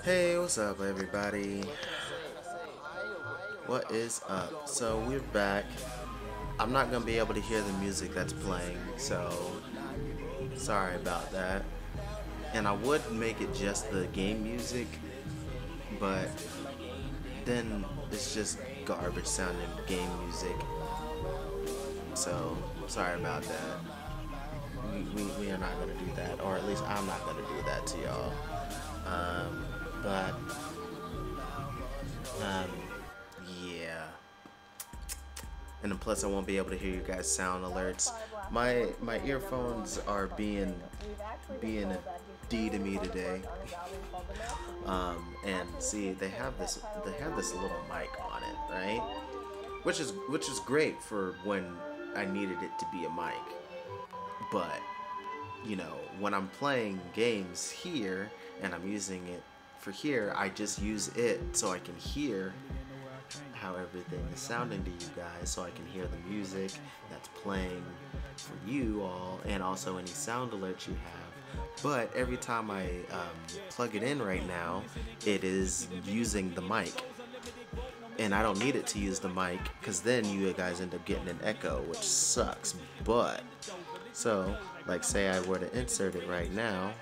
Hey, what's up, everybody? What is up? So, we're back. I'm not gonna be able to hear the music that's playing, so sorry about that. And I would make it just the game music, but then it's just garbage sounding game music. So, sorry about that. We are not gonna do that, or at least I'm not gonna do that to y'all. But yeah. And then plus I won't be able to hear you guys' sound alerts. My earphones are being a D to me today. And see, they have this little mic on it, right? Which is great for when I needed it to be a mic. But you know, when I'm playing games here and I'm using it for here, I just use it so I can hear how everything is sounding to you guys, so I can hear the music that's playing for you all, and also any sound alerts you have. But every time I plug it in right now, it is using the mic, and I don't need it to use the mic, because then you guys end up getting an echo, which sucks. But so, like, say I were to insert it right now,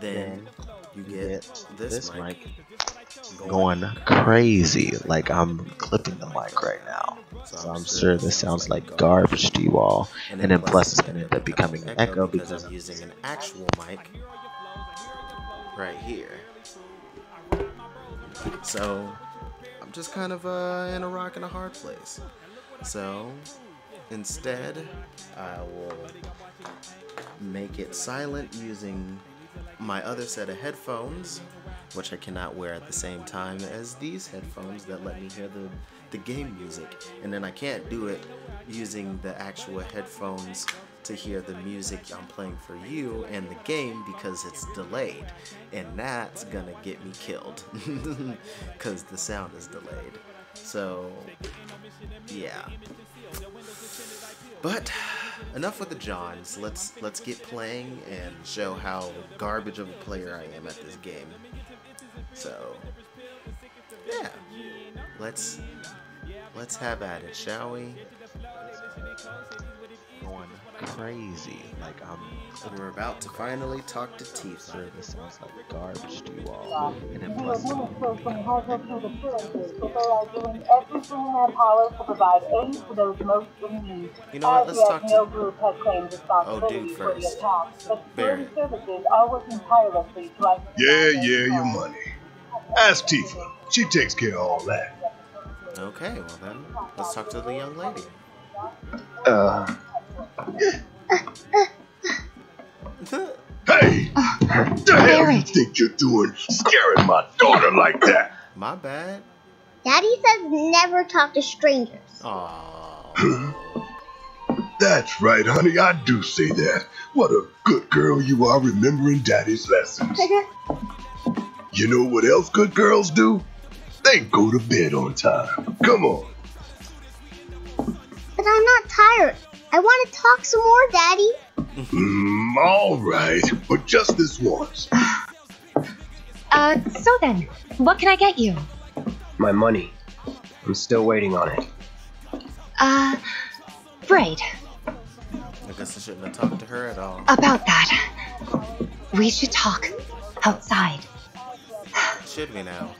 then you get this mic going crazy. Like, I'm clipping the mic right now. So I'm sure this sounds like garbage to you all. And then plus it's going to end up becoming an echo because I'm using an actual mic right here. So I'm just kind of in a rock and a hard place. So instead, I will make it silent using my other set of headphones, which I cannot wear at the same time as these headphones that let me hear the game music. And then I can't do it using the actual headphones to hear the music I'm playing for you and the game, because it's delayed. And that's gonna get me killed because the sound is delayed. So yeah. But enough with the Johns. Let's get playing and show how garbage of a player I am at this game. So yeah, let's have at it, shall we? going crazy. Like, We're about to finally talk to Tifa. sure this sounds like garbage to you all. And then plus The administration has issued assurances that they are doing everything in their power to provide aid to those most in need. You know what, As let's yet, talk to no group has claimed responsibility for the first. attack, but security Barrett. services are working tirelessly to identify your money. Ask Tifa. She takes care of all that. Okay, well then, let's talk to the young lady. Hey! The hell you think you're doing scaring my daughter like that? My bad. Daddy says never talk to strangers. Aww. That's right, honey, I do say that. What a good girl you are, remembering Daddy's lessons. You know what else good girls do? They go to bed on time. Come on. But I'm not tired. I want to talk some more, Daddy. All right, but just this once. So then, what can I get you? My money. I'm still waiting on it. Right. I guess I shouldn't have talked to her at all. About that. We should talk outside. Should we now?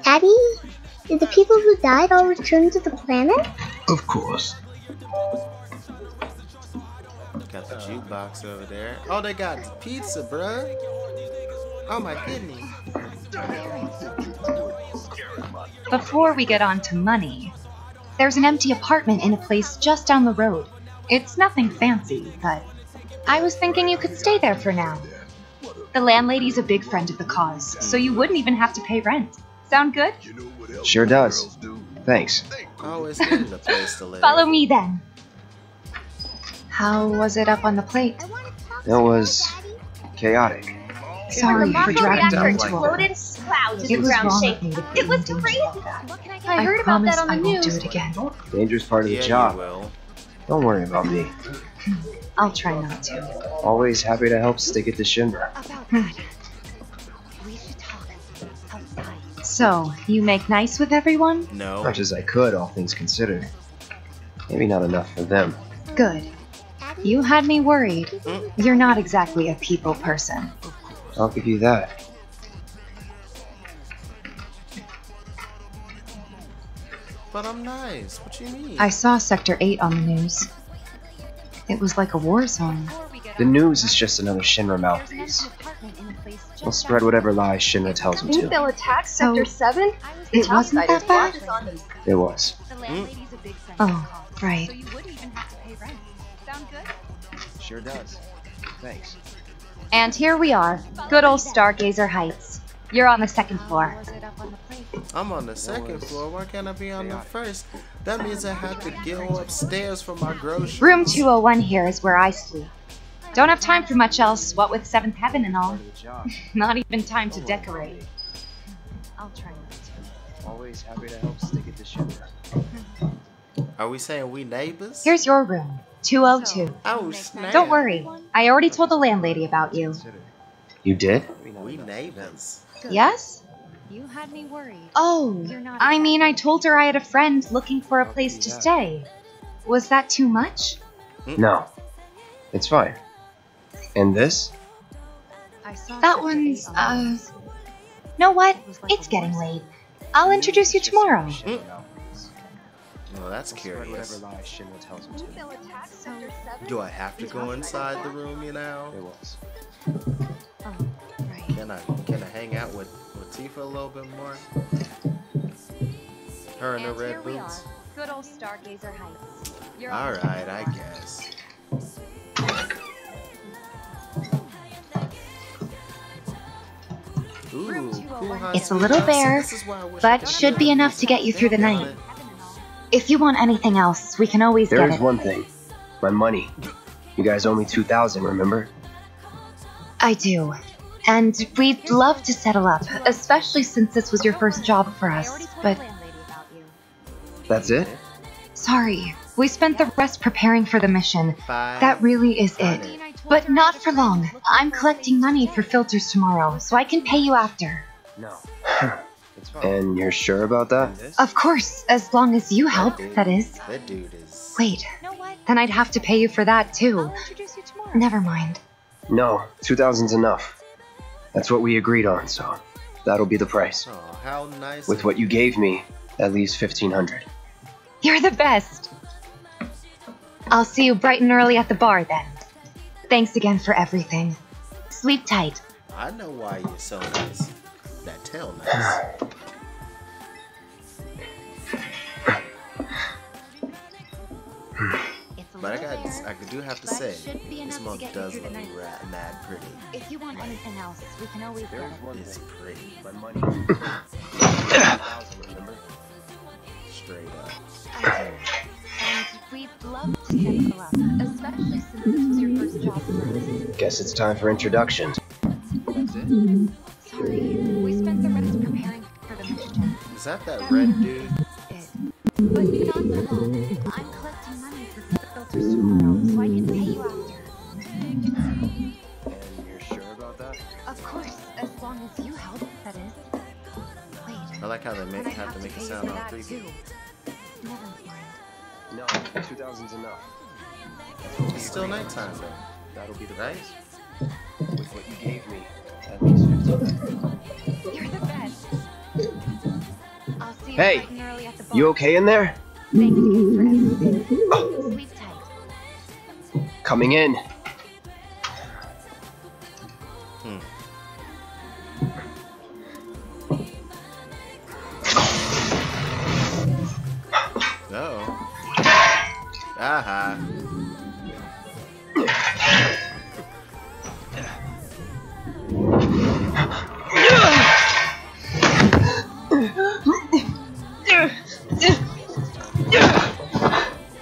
Daddy? Did the people who died all return to the planet? Of course. Got the jukebox over there. Oh, they got pizza, bruh. Oh my goodness. Before we get on to money, there's an empty apartment in a place just down the road. It's nothing fancy, but I was thinking you could stay there for now. The landlady's a big friend of the cause, so you wouldn't even have to pay rent. Sound good? Sure does. Thanks. Always needed a place to live. Follow me then. How was it up on the plate? It was chaotic. Sorry for dragging you into all exploded, this. clouds It in was ground wrong shape. of me to It put was you in crazy. all that. I I heard about promise that on the I won't news. do it again. Dangerous part of the Yeah, job. you will. Don't worry about me. I'll try not to. Always happy to help stick it to Shinra. So, you make nice with everyone? No. Much as I could, all things considered. Maybe not enough for them. Good. You had me worried. You're not exactly a people person. I'll give you that. But I'm nice. What you mean? I saw Sector 8 on the news. It was like a war zone. The news is just another Shinra mouthpiece. We'll spread whatever lies Shinra tells them to. They'll attack So, Sector 7? It wasn't that bad? It was. Oh, right. Sure does. Thanks. And here we are. Good old Stargazer Heights. You're on the second floor. I'm on the second floor. Why can't I be on the first? That means I have to go upstairs for my groceries. Room 201 here is where I sleep. Don't have time for much else, what with 7th Heaven and all. Not even time to decorate. I'll try not to. Always happy to help stick it to Shinra. Are we saying we neighbors? Here's your room, 202. Oh, snap. Don't worry, I already told the landlady about you. You did? We neighbors. Yes? You had me worried. Oh, I mean, I told her I had a friend looking for a place to stay. Was that too much? No. It's fine. And this? That one's, know what? It's getting late. I'll introduce you tomorrow. Well, that's curious. Do I have to go inside the room, you know? It was. Can I hang out with Tifa a little bit more? Her and her red boots. Good old Stargazer Heights. Alright, I guess. Ooh, cool high It's a speed little house. bare, This is why I wish I but could should do be it. enough to get you through the night. If you want anything else, we can always There get is it. one thing. My money. You guys owe me 2,000, remember? I do. And we'd love to settle up, especially since this was your first job for us. But That's it? sorry, we spent the rest preparing for the mission. That really is it. But not for long. I'm collecting money for filters tomorrow, so I can pay you after. No. And you're sure about that? Of course, as long as you help, that is. That dude is... Wait, then I'd have to pay you for that too. Never mind. No, 2,000's enough. That's what we agreed on, so that'll be the price. Oh, how nice. With what you gave me, that leaves 1,500. You're the best. I'll see you bright and early at the bar then. Thanks again for everything. Sleep tight. I know why you're so nice. That tail nice. But I do have to say, this monk does look mad pretty. If you want anything else, we can always get it. It's pretty. My money. Straight up. And we'd love to settle up, especially since this was your first job for us. Guess it's time for introductions. Sorry, we spent the rest preparing for the mission. Is that red dude? But not for long. I'm collecting money for filters tomorrow, so I can pay you after. And you're sure about that? Of course, as long as you help, that is. Wait. I like how they then I have to make pay it you sound for all that, creepy. too. Never mind. No, 2,000's enough. It's still nighttime though. That'll be the Right? price. With what you gave me, that leaves 1,500. You're the best. I'll see you Hey, bright and early at the bar. You okay in there? Thanks again for everything. Sleep tight. Coming in. Uh-oh. Aha.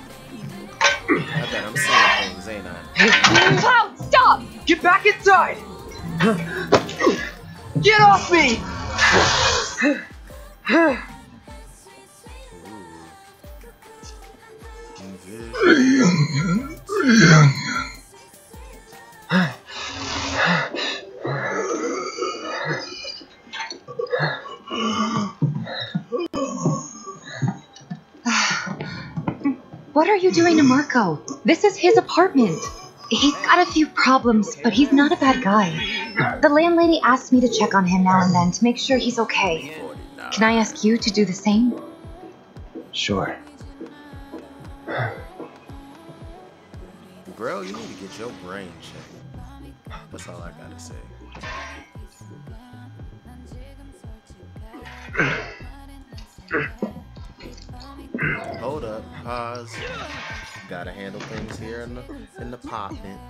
I bet I'm seeing things, ain't I? What are you doing to Marco? This is his apartment. He's got a few problems, but he's not a bad guy. The landlady asked me to check on him now and then to make sure he's okay. Can I ask you to do the same? Sure. Bro, you need to get your brain checked. That's all I gotta say. Hold up, pause. Gotta handle things here in the apartment.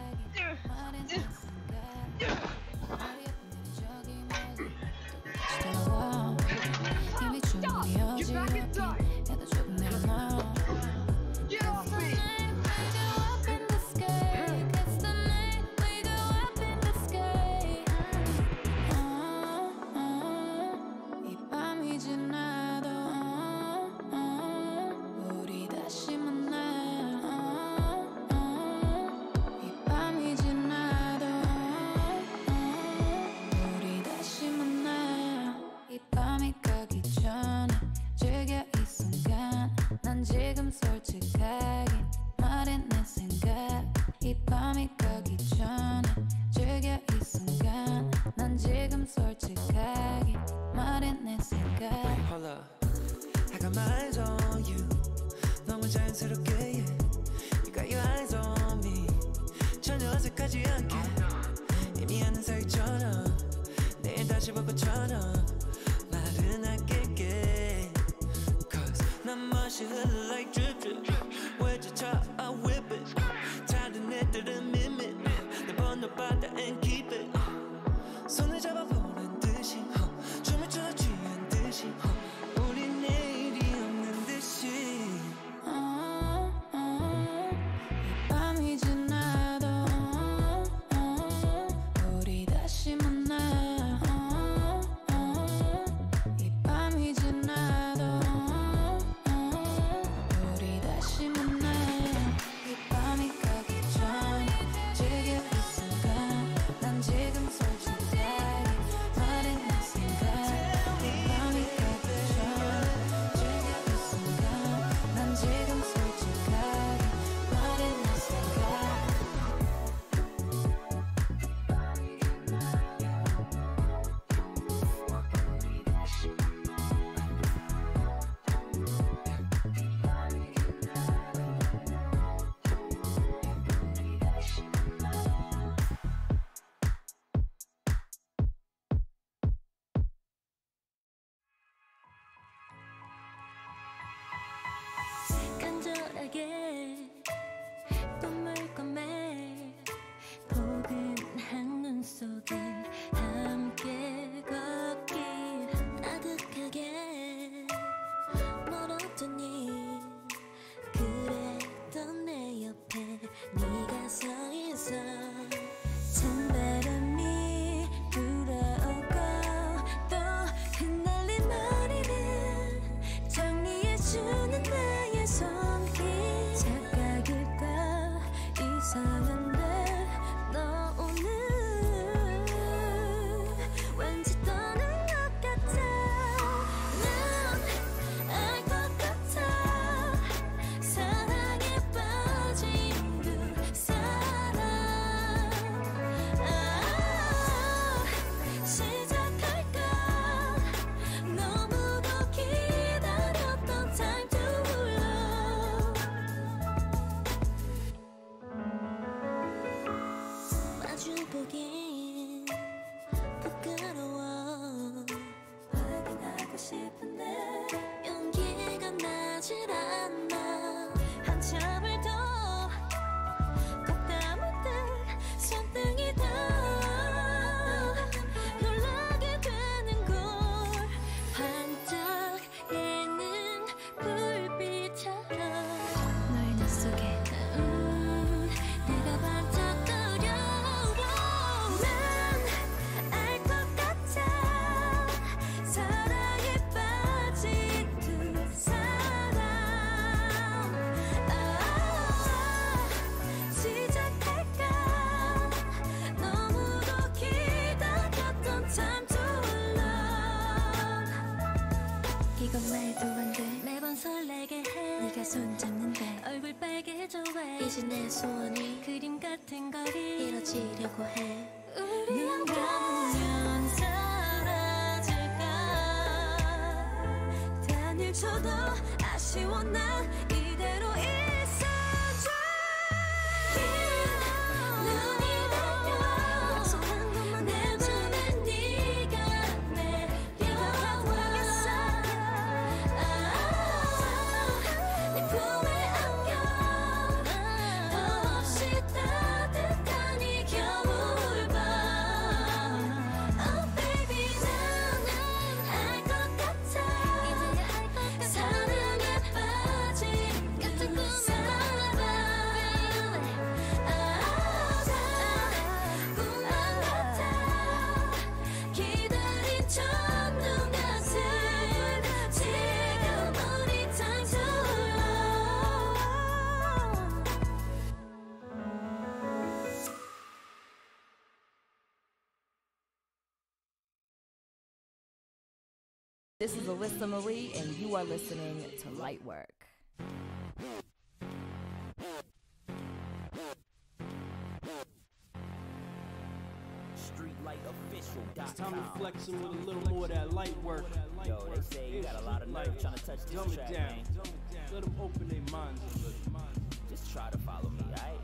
이건 말도 안 돼. 매번 설레게 해. 네가 손 잡는데 얼굴 빨개 해줘 왜. 이제 내 소원이 그림 같은 거리 이뤄지려고 해. 눈 감으면 사라질까. 단일 쳐도 아쉬워 난 이대로 있어줘. 눈이 내려 약속한 것만 내 맘에 네가 내려와. 내 품에 안겨 더없이 따뜻한 이 겨울밤. Oh baby 난 알 것 같아. 사랑에 빠진 같은 꿈을 살아봐. 꿈만 같아. 기다린 첫눈 같은 지금 우리 time to This is Alyssa Marie, and you are listening to Lightwork. It's time to flex him with a little more of that light work. Yo, they say you got a lot of nerve trying to touch this Dumb it track, down. man. Let them open their minds a little. Just try to follow me, alright?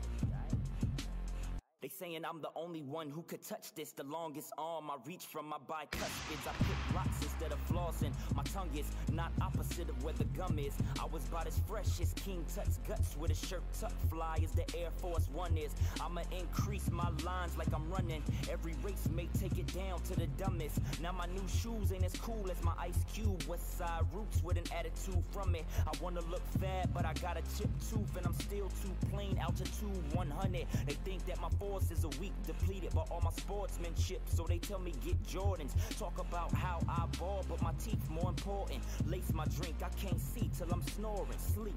They saying I'm the only one who could touch this. The longest arm I reach from my bicuspids. I pick rocks instead of flossing. My tongue is not opposite of where the gum is. I was about as fresh as King Tut's guts with a shirt tucked fly as the Air Force One is. I'ma increase my lines like I'm running. Every race may take it down to the dumbest. Now my new shoes ain't as cool as my Ice Cube. West Side roots with an attitude from it. I wanna look fat, but I got a chipped tooth and I'm still too plain. Altitude 100. They think that my forces are weak, depleted by all my sportsmanship. So they tell me get Jordans. Talk about how I ball, but my teeth more important. Lace my drink, I can't see till I'm snoring. Sleep.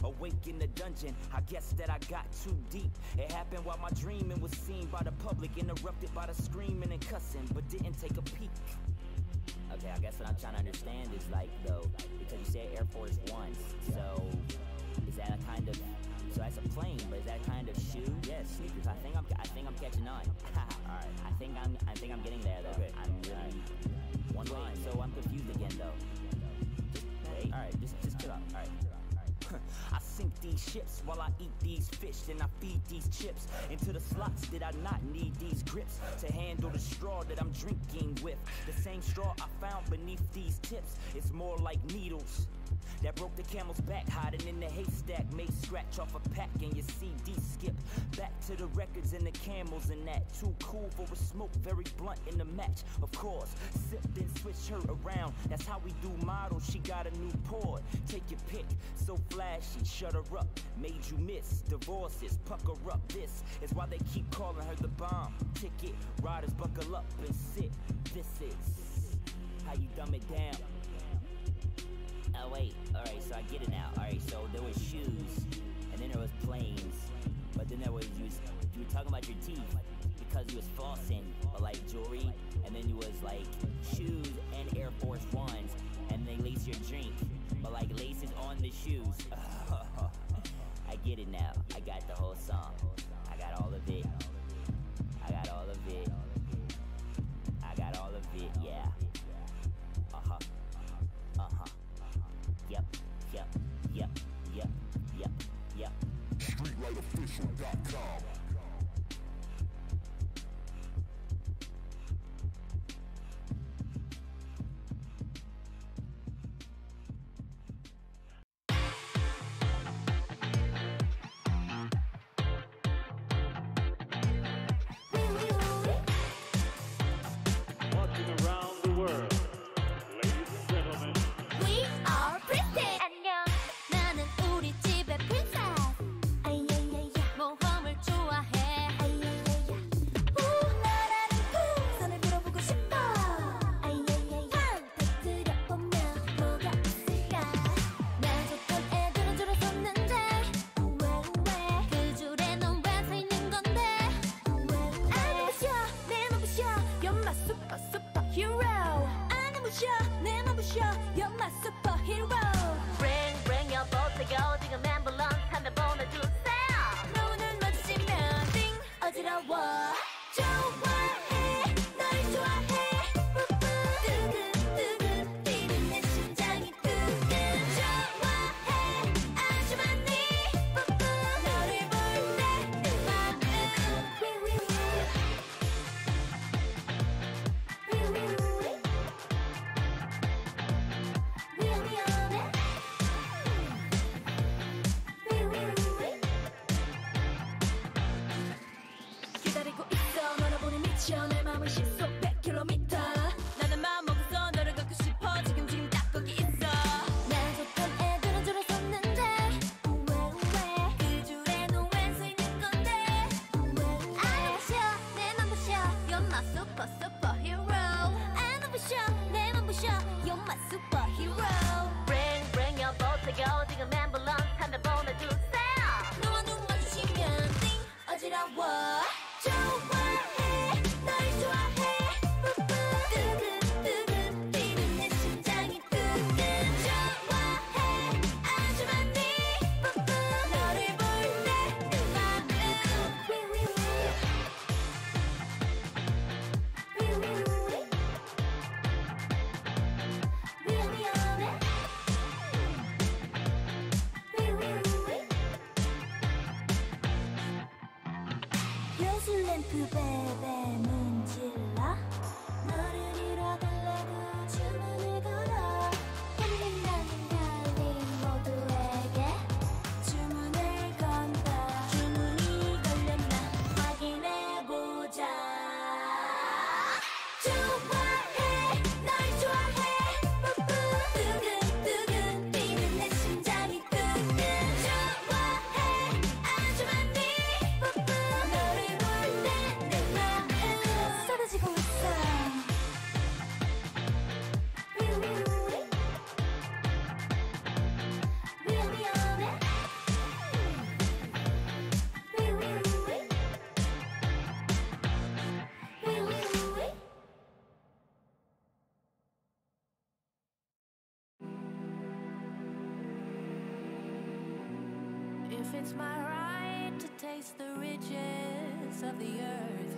Awake in the dungeon, I guess that I got too deep. It happened while my dreaming was seen by the public, interrupted by the screaming and cussing, but didn't take a peek. Okay, I guess what I'm trying to understand is like, though, because you said Air Force Ones, so is that a kind of, so that's a plane, but is that a kind of shoe? Yes, sneakers. I think I'm catching on. All right, I think I'm getting there though. Okay. I'm really one line, so I'm confused again though. Wait, all right, just chill out. All right. I sink these ships while I eat these fish, then I feed these chips into the slots. Did I not need these grips to handle the straw that I'm drinking with? The same straw I found beneath these tips. It's more like needles that broke the camel's back, hiding in the haystack. Made scratch off a pack and your CD skip. Back to the records and the camels and that. Too cool for a smoke, very blunt in the match. Of course, sip then switch her around. That's how we do models. She got a new port. Take your pick, so flashy, shut her up. Made you miss divorces, pucker up. This is why they keep calling her the bomb ticket. Riders buckle up and sit. This is how you dumb it down. Oh wait, alright, so I get it now. Alright, so there was shoes, and then there was planes, but then there was, you were talking about your teeth, because you was flossing, but like jewelry, and then you was like shoes and Air Force Ones, and they lace your drink, but like laces on the shoes. I get it now, I got the whole song, I got all of it, I got all of it, I got all of it, yeah, uh-huh, uh-huh. Yep, yep, yep, yep, yep, yep. StreetLightOfficial.com. Walking around the world, ladies and gentlemen. We are Princess. 안녕. 나는 우리 집의 princess. 아야야야. 모험을 좋아. You're my superhero. Bring your boat to go. 지금 앰뷸런스 한 대 보내주세요. 눈을 마주치면 띵 어지러워. 좋아해 널 좋아해. 뜨끈뜨끈 뛰는 내 심장이 뜨끈. 좋아해 아주 많이. 너를 볼 때 내 맘은 기다리고 있어. 너를 보니 미쳐. 내 맘은 시속 100km. 나는 마음 먹었어. 너를 갖고 싶어. 지금 딱 거기 있어. 날 줬던 애들은 줄을 섰는데 왜 그 줄에는 왜 서 있는 건데 I know for sure 내맘 부셔. You're my superhero. I know for sure 내맘 부셔. You're my superhero. Bring your boat to go. 지금 앰뷸런스 한 대 보내주세요. 너와 눈 마주치면 띵 어지러워. 좋아해 널 좋아해. 뜨끈뜨끈 뛰는 내 심장이 뜨끈. 좋아해 아주 많이. 너를 볼 때 내 맘은 미안해. 요술 램프 베베 문질러. 너를 잃어달라고 주문을 걸어. 힐링나는 달린 모두에게 주문을 건다. 주문이 걸렸나 확인해보자. 좋아해 널 좋아해. 뜨끈뜨끈 뛰는 내 심장이 뜨끈. 좋아해 아주 많이. 너를 볼 때 내 맘은 쏟아지고 있어. 미안해. If it's my right to taste the riches of the earth,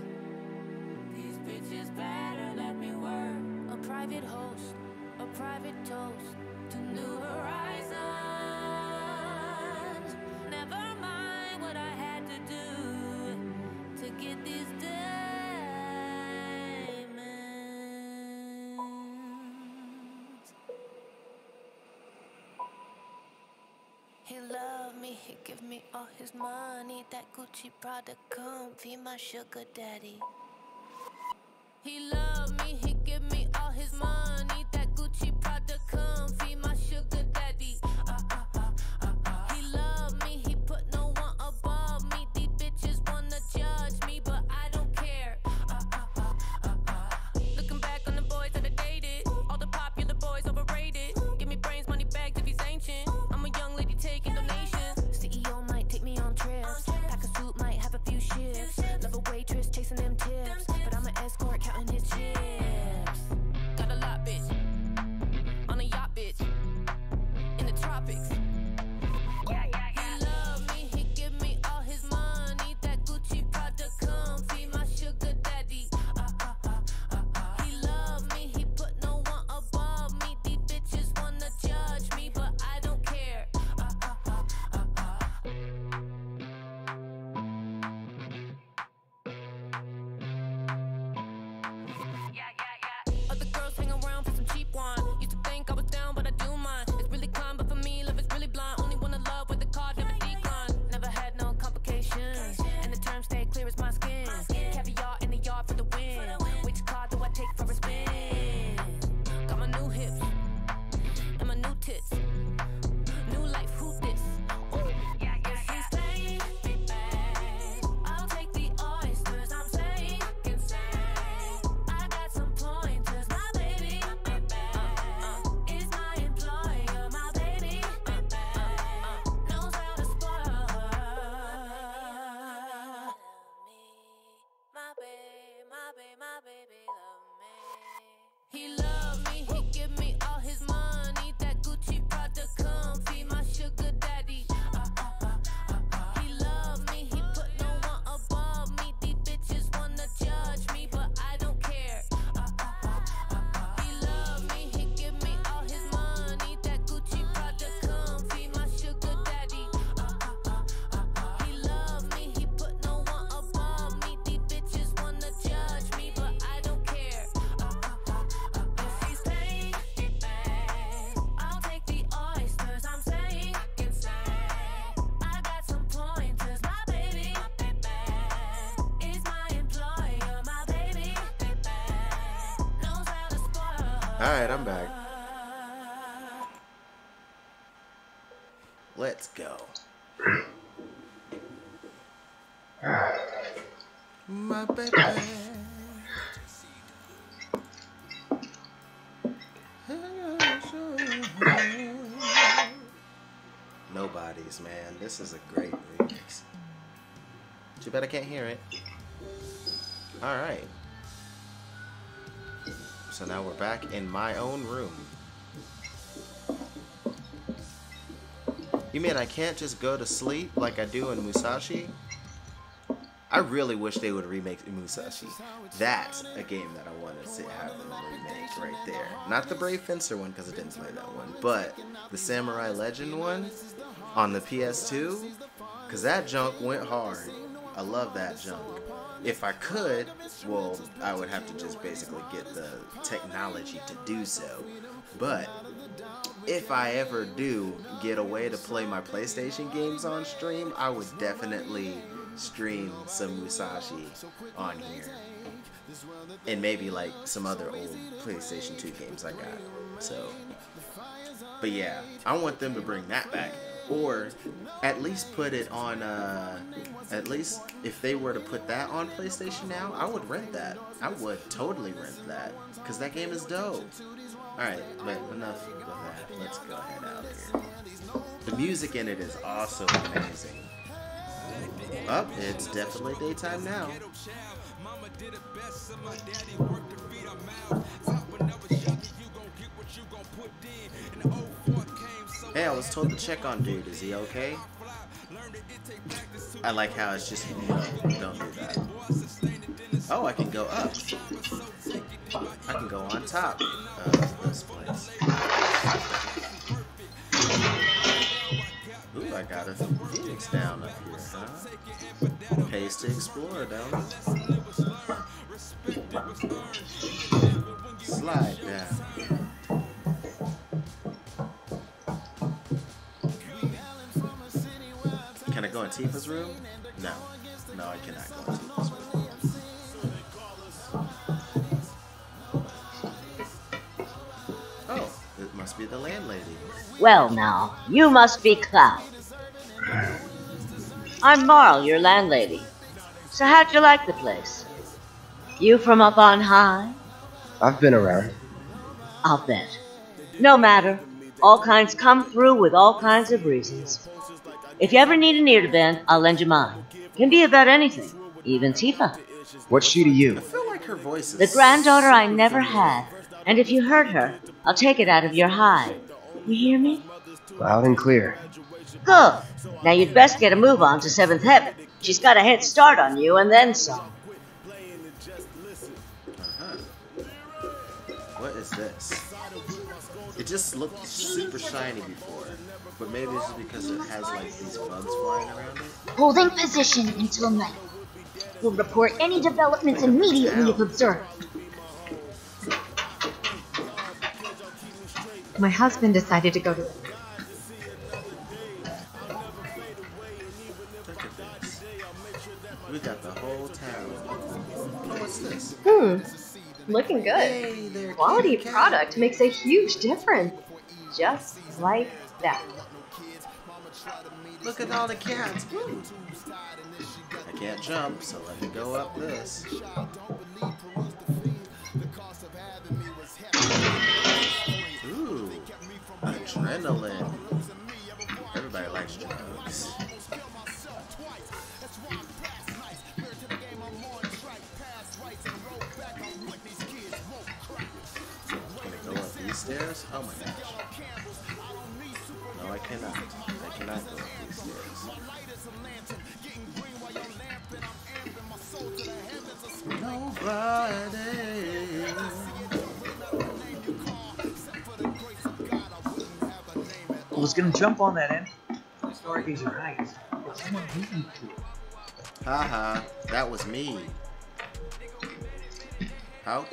these bitches better let me work. A private host, a private toast to new horizons. Never mind what I had to do to get these diamonds. He loved me, he give me all his money. That Gucci Prada comfy, my sugar daddy. He loved me, he give me all his money. That Gucci Prada comfy, my sugar daddy. He loved me, he put no one above me. These bitches wanna judge me, but I don't care. Looking back on the boys that I dated, all the popular boys overrated. Give me brains, money bags if he's ancient. I'm a young lady taking donations. CEO might take me on trips. Pack a suit, might have a few shifts. Love a waitress chasing them tips, but I'm an escort counting his chips. Alright, I'm back. Let's go. My baby. Nobodies, man. This is a great remix. Too bad I can't hear it. Alright. So now we're back in my own room. You mean I can't just go to sleep like I do in Musashi? I really wish they would remake Musashi. That's a game that I want to have them remake right there. Not the Brave Fencer one, because I didn't play that one, but the Samurai Legend one on the PS2, because that junk went hard. I love that junk. If I could, well, I would have to just basically get the technology to do so. But if I ever do get a way to play my PlayStation games on stream, I would definitely stream some Musashi on here. And maybe like some other old PlayStation 2 games I got. So, but yeah, I want them to bring that back. Or at least put it on, at least if they were to put that on PlayStation Now, I would rent that. I would totally rent that. Because that game is dope. Alright, but enough of that. Let's go ahead out here. The music in it is also amazing. Oh, it's definitely daytime now. Hey, I was told to check on dude. Is he okay? I like how it's just, no, don't do that. Oh, I can go up. I can go on top of this place. Ooh, I got a Phoenix down up here, huh? Pays to explore, don't it? Slide down. Can I go in Tifa's room? No. No, I cannot go in Tifa's room. Oh, it must be the landlady. Well now, you must be Cloud. I'm Marl, your landlady. So how'd you like the place? You from up on high? I've been around. I'll bet. No matter. All kinds come through with all kinds of reasons. If you ever need an ear to bend, I'll lend you mine. Can be about anything, even Tifa. What's she to you? I feel like her voice is... The granddaughter I never had. And if you hurt her, I'll take it out of your hide. You hear me? Loud and clear. Good. Now you'd best get a move on to 7th Heaven. She's got a head start on you and then some. What is this? It just looked super shiny before. But maybe it's just because it has like these bugs flying around it. Holding position until night. We'll report any developments immediately if observed. My husband decided to go to... Look at this. We got the whole town. Oh, what's this? Looking good. Quality product makes a huge difference. Just like that. Look at all the cats. Woo. I can't jump, so let me go up this. Ooh, adrenaline. Everybody likes drugs. Can I go up these stairs? Oh my gosh. No, I cannot. I cannot go up these stairs. Nobody. I was gonna jump on that end. Stargazer Heights. But someone beat me to it. Haha, that was me. How?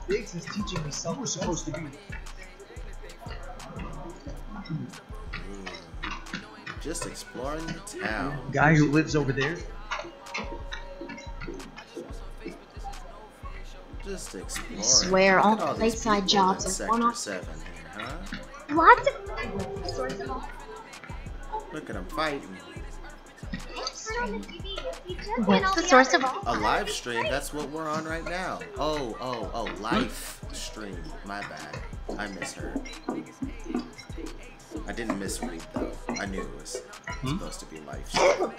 Biggs is teaching me something we're supposed to be. Just exploring the town. Guy who lives over there. Just exploring. I swear, all the Look at these lakeside people jobs in are Sector one-off. 7 here, huh? Lots of. Look at them fighting. What's the source of A live stream, that's what we're on right now. Oh, live stream. My bad. I misheard. I didn't misread though. I knew it was supposed to be live stream.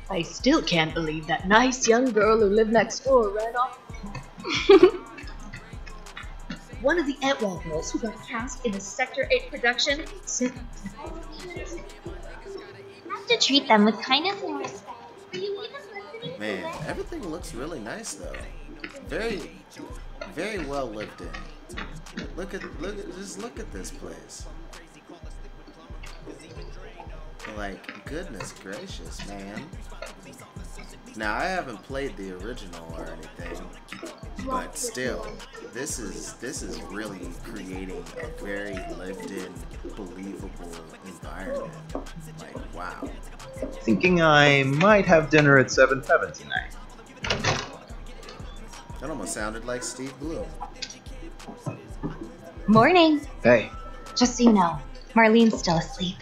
I still can't believe that nice young girl who lived next door ran off. One of the Etwall girls who got cast in a Sector 8 production said Have to treat them with kindness and respect. Are you even listening? Man, everything looks really nice though. Very well lived in. Look at this place. Like, goodness gracious, man. Now I haven't played the original or anything, but still, this is really creating a very lived-in, believable environment. Like, wow. Thinking I might have dinner at FFVII tonight. That almost sounded like Steve Bloom. Morning. Hey. Just so you know, Marlene's still asleep.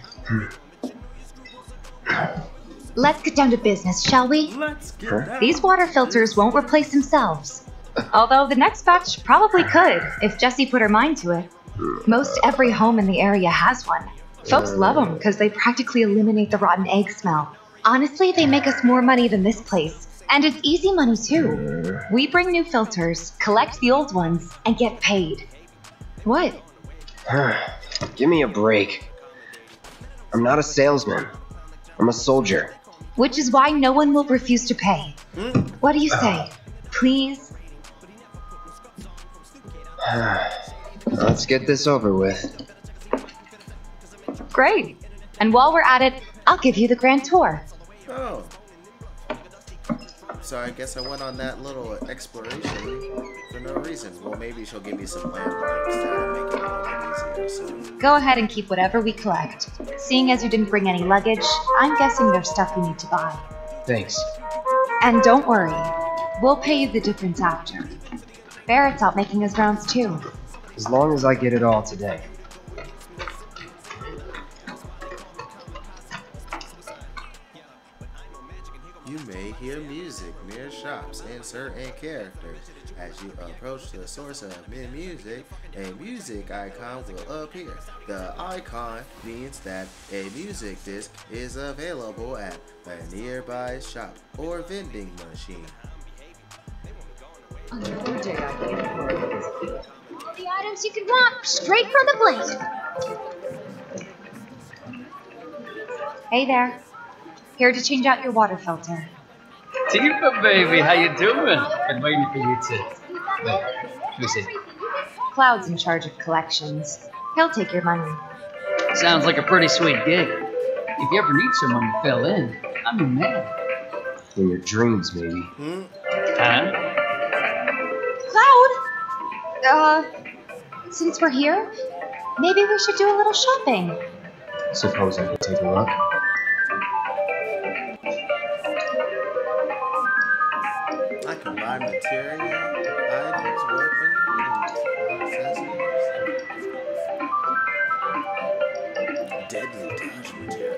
Let's get down to business, shall we? Let's get down. These water filters won't replace themselves. Although the next batch probably could, if Jessie put her mind to it. Most every home in the area has one. Folks love them because they practically eliminate the rotten egg smell. Honestly, they make us more money than this place. And it's easy money too. We bring new filters, collect the old ones, and get paid. What? Give me a break. I'm not a salesman. I'm a soldier. Which is why no one will refuse to pay. What do you say? Please? Let's get this over with. Great. And while we're at it, I'll give you the grand tour. Oh. So I guess I went on that little exploration for no reason. Well, maybe she'll give me some landmarks that'll make it a little bit easier, so... Go ahead and keep whatever we collect. Seeing as you didn't bring any luggage, I'm guessing there's stuff you need to buy. Thanks. And don't worry, we'll pay you the difference after. Barrett's out making his rounds too. As long as I get it all today. You may hear music near shops and certain characters. As you approach the source of music, a music icon will appear. The icon means that a music disc is available at a nearby shop or vending machine. Another day I came to work. All the items you could want, straight from the plate. Hey there. Here to change out your water filter. Tifa, baby, how you doing? Been waiting for you to... Wait, who's it? Cloud's in charge of collections. He'll take your money. Sounds like a pretty sweet gig. If you ever need someone to fill in, I'm your man. In your dreams, maybe. Huh? Cloud! Since we're here, maybe we should do a little shopping. Suppose I could take a look. I can buy material, items, weapons, and accessories. Deadly dodge material.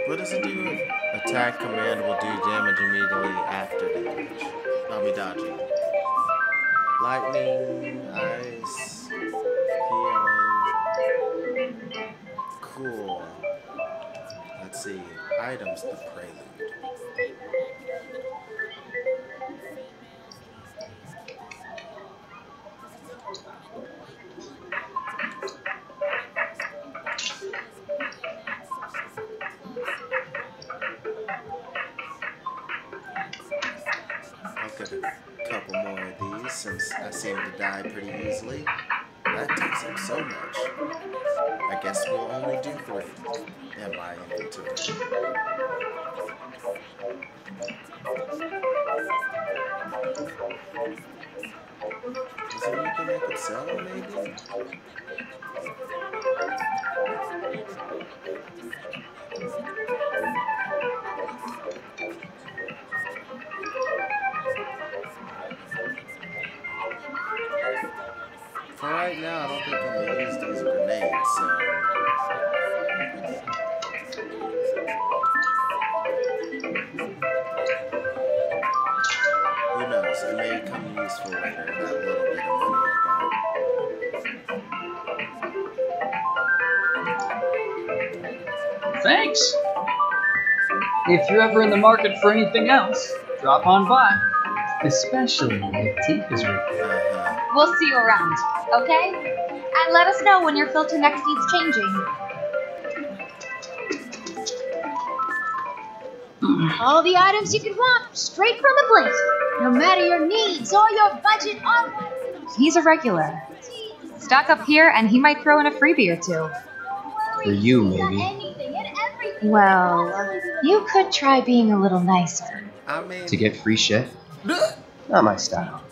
What does it do? Attack command will do damage immediately after damage. I'll be dodging. Lightning, ice, healing. Cool. Let's see. Items, the prelude. I'll get a couple more of these since I seem to die pretty easily. That takes up so much. I guess we'll only do 3 in my inventory. Is there anything I could sell, maybe? For right now, I don't think I'm gonna use these grenades, so... Who knows? It may come useful later, that little bit of money I got. Thanks. If you're ever in the market for anything else, drop on by. Especially if Teeth is with you. We'll see you around, okay? And let us know when your filter next needs changing. All the items you could want, straight from the plate. No matter your needs or your budget or... He's a regular. Stock up here and he might throw in a freebie or two. For you, maybe. Well, you could try being a little nicer. I mean... To get free shit? Not my style.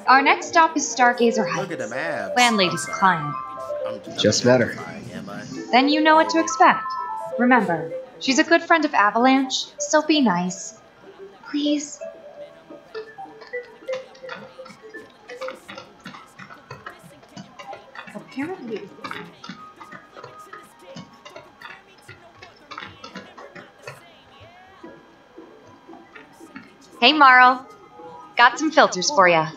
Our next stop is Stargazer Heights. Look at them abs. Landlady's client. Just met her. Then you know what to expect. Remember, she's a good friend of Avalanche, so be nice. Please. Apparently. Hey, Marl. Got some filters for ya.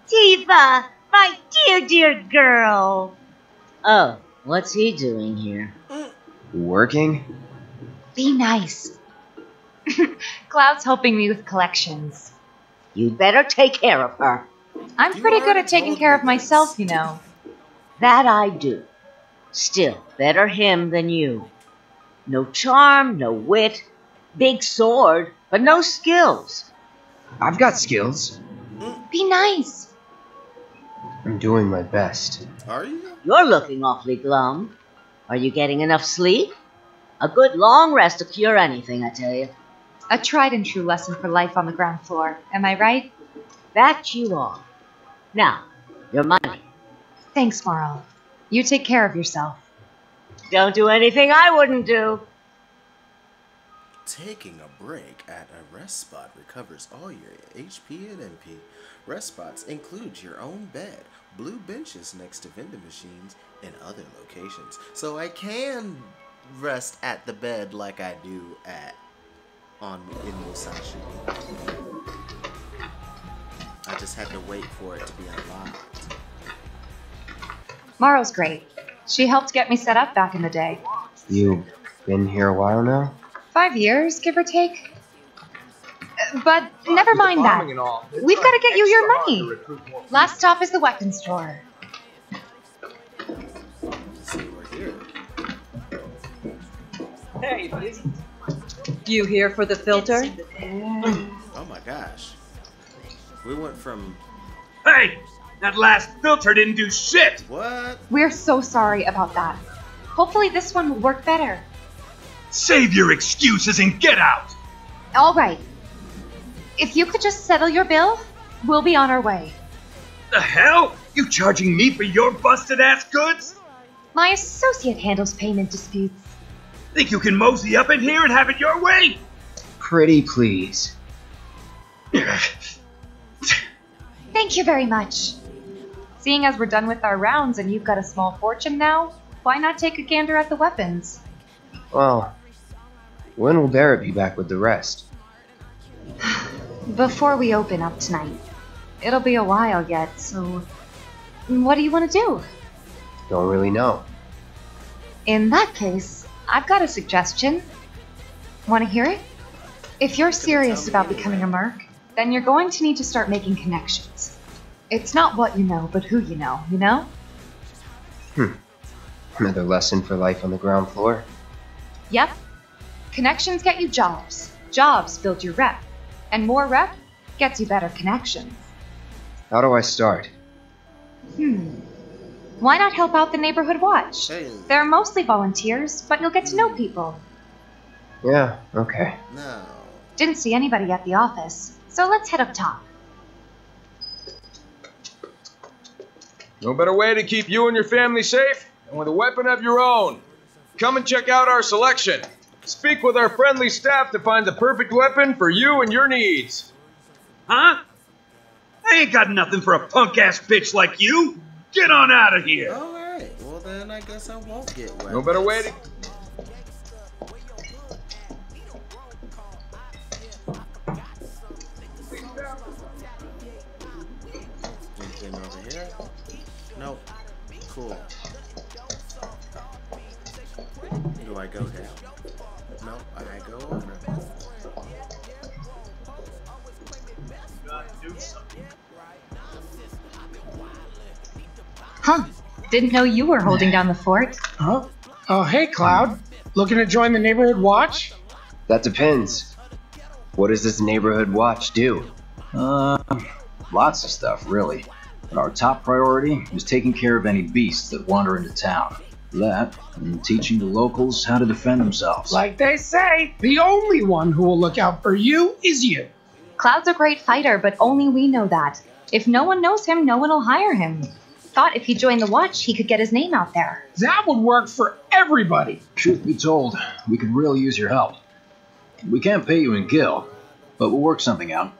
Tifa, my dear girl. Oh, what's he doing here? Working? Be nice. Cloud's helping me with collections. You'd better take care of her. I'm pretty good at taking care of myself, you know. That I do. Still, better him than you. No charm, no wit. Big sword, but no skills. I've got skills. Be nice. I'm doing my best. Are you? You're looking awfully glum. Are you getting enough sleep? A good long rest will cure anything, I tell you. A tried and true lesson for life on the ground floor. Am I right? That you are. Now, your money. Thanks, Marl. You take care of yourself. Don't do anything I wouldn't do. Taking a break at a rest spot recovers all your HP and MP. Rest spots include your own bed, blue benches next to vending machines, and other locations. So I can rest at the bed like I do in Musashi. I just had to wait for it to be unlocked. Marl's great. She helped get me set up back in the day. You been here a while now? 5 years, give or take. But never mind that. We've got to get you your money. Last stop is the weapons drawer. See, we're here. Hey, please. You here for the filter? Oh my gosh. We went from... Hey! That last filter didn't do shit! What? We're so sorry about that. Hopefully this one will work better. Save your excuses and get out! All right. If you could just settle your bill, we'll be on our way. The hell? You charging me for your busted-ass goods? My associate handles payment disputes. Think you can mosey up in here and have it your way? Pretty please. Thank you very much. Seeing as we're done with our rounds and you've got a small fortune now, why not take a gander at the weapons? Well, when will Barrett be back with the rest? Before we open up tonight. It'll be a while yet, so... What do you want to do? Don't really know. In that case, I've got a suggestion. Want to hear it? If you're serious about becoming a merc, then you're going to need to start making connections. It's not what you know, but who you know, you know? Another lesson for life on the ground floor. Yep. Connections get you jobs. Jobs build your rep. And more rep gets you better connections. How do I start? Why not help out the neighborhood watch? Hey. They're mostly volunteers, but you'll get to know people. Yeah, okay. No. Didn't see anybody at the office, so let's head up top. No better way to keep you and your family safe than with a weapon of your own. Come and check out our selection. Speak with our friendly staff to find the perfect weapon for you and your needs. Huh? I ain't got nothing for a punk-ass bitch like you. Get on out of here. Alright, well then I guess I won't get weapons. No better way to... Anything over here? Nope. Cool. Do I go down? Nope, I go over. Huh. Didn't know you were holding down the fort. Huh? Oh, hey, Cloud. Looking to join the neighborhood watch? That depends. What does this neighborhood watch do? Lots of stuff, really. But our top priority is taking care of any beasts that wander into town. That, and teaching the locals how to defend themselves. Like they say, the only one who will look out for you is you. Cloud's a great fighter, but only we know that. If no one knows him, no one will hire him. Thought if he joined the watch, he could get his name out there. That would work for everybody. Truth be told, we could really use your help. We can't pay you in gil, but we'll work something out.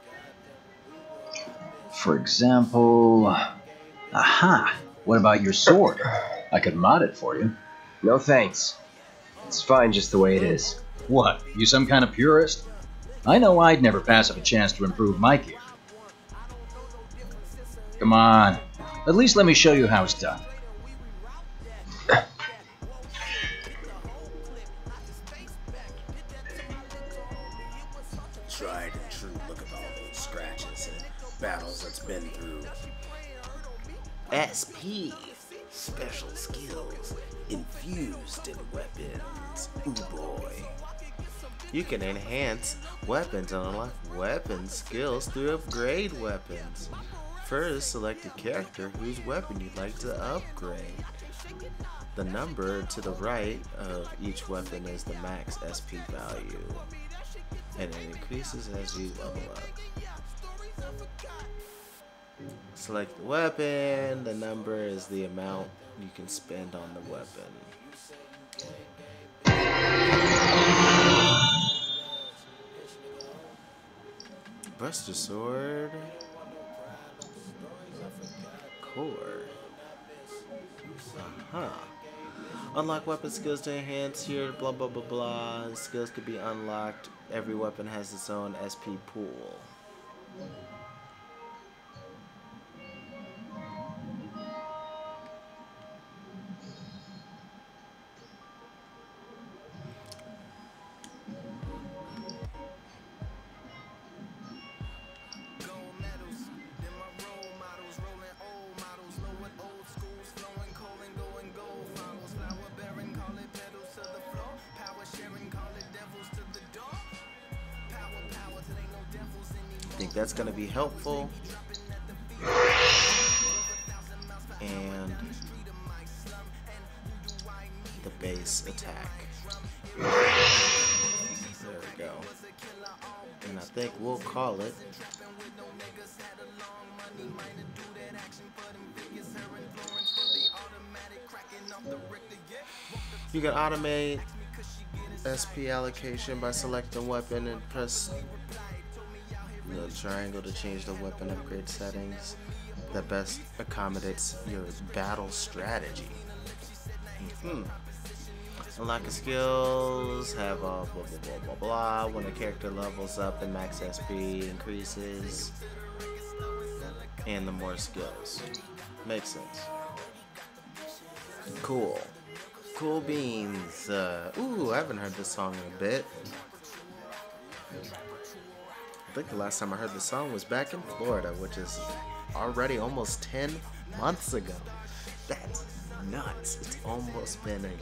For example... Aha! What about your sword? I could mod it for you. No thanks. It's fine just the way it is. What, you some kind of purist? I know I'd never pass up a chance to improve my gear. Come on. At least let me show you how it's done. Tried and true. Look at all those scratches and battles that's been through. SP. Special skills. Infused in weapons. Ooh boy. You can enhance weapons and unlock weapon skills through upgrade weapons. First, select a character whose weapon you'd like to upgrade. The number to the right of each weapon is the max SP value, and it increases as you level up. Select the weapon. The number is the amount you can spend on the weapon. Buster Sword. Core. Unlock weapon skills to enhance here, blah blah blah blah. Skills can be unlocked. Every weapon has its own SP pool. I think that's going to be helpful. And the base attack. There we go. And I think we'll call it. You can automate SP allocation by selecting weapon and press the triangle to change the weapon upgrade settings that best accommodates your battle strategy. Unlocking skills, have blah blah blah blah blah. When a character levels up, the max SP increases, and the more skills. Makes sense. Cool. Cool beans. Ooh, I haven't heard this song in a bit. I think the last time I heard the song was back in Florida, which is already almost 10 months ago. That's nuts. It's almost been a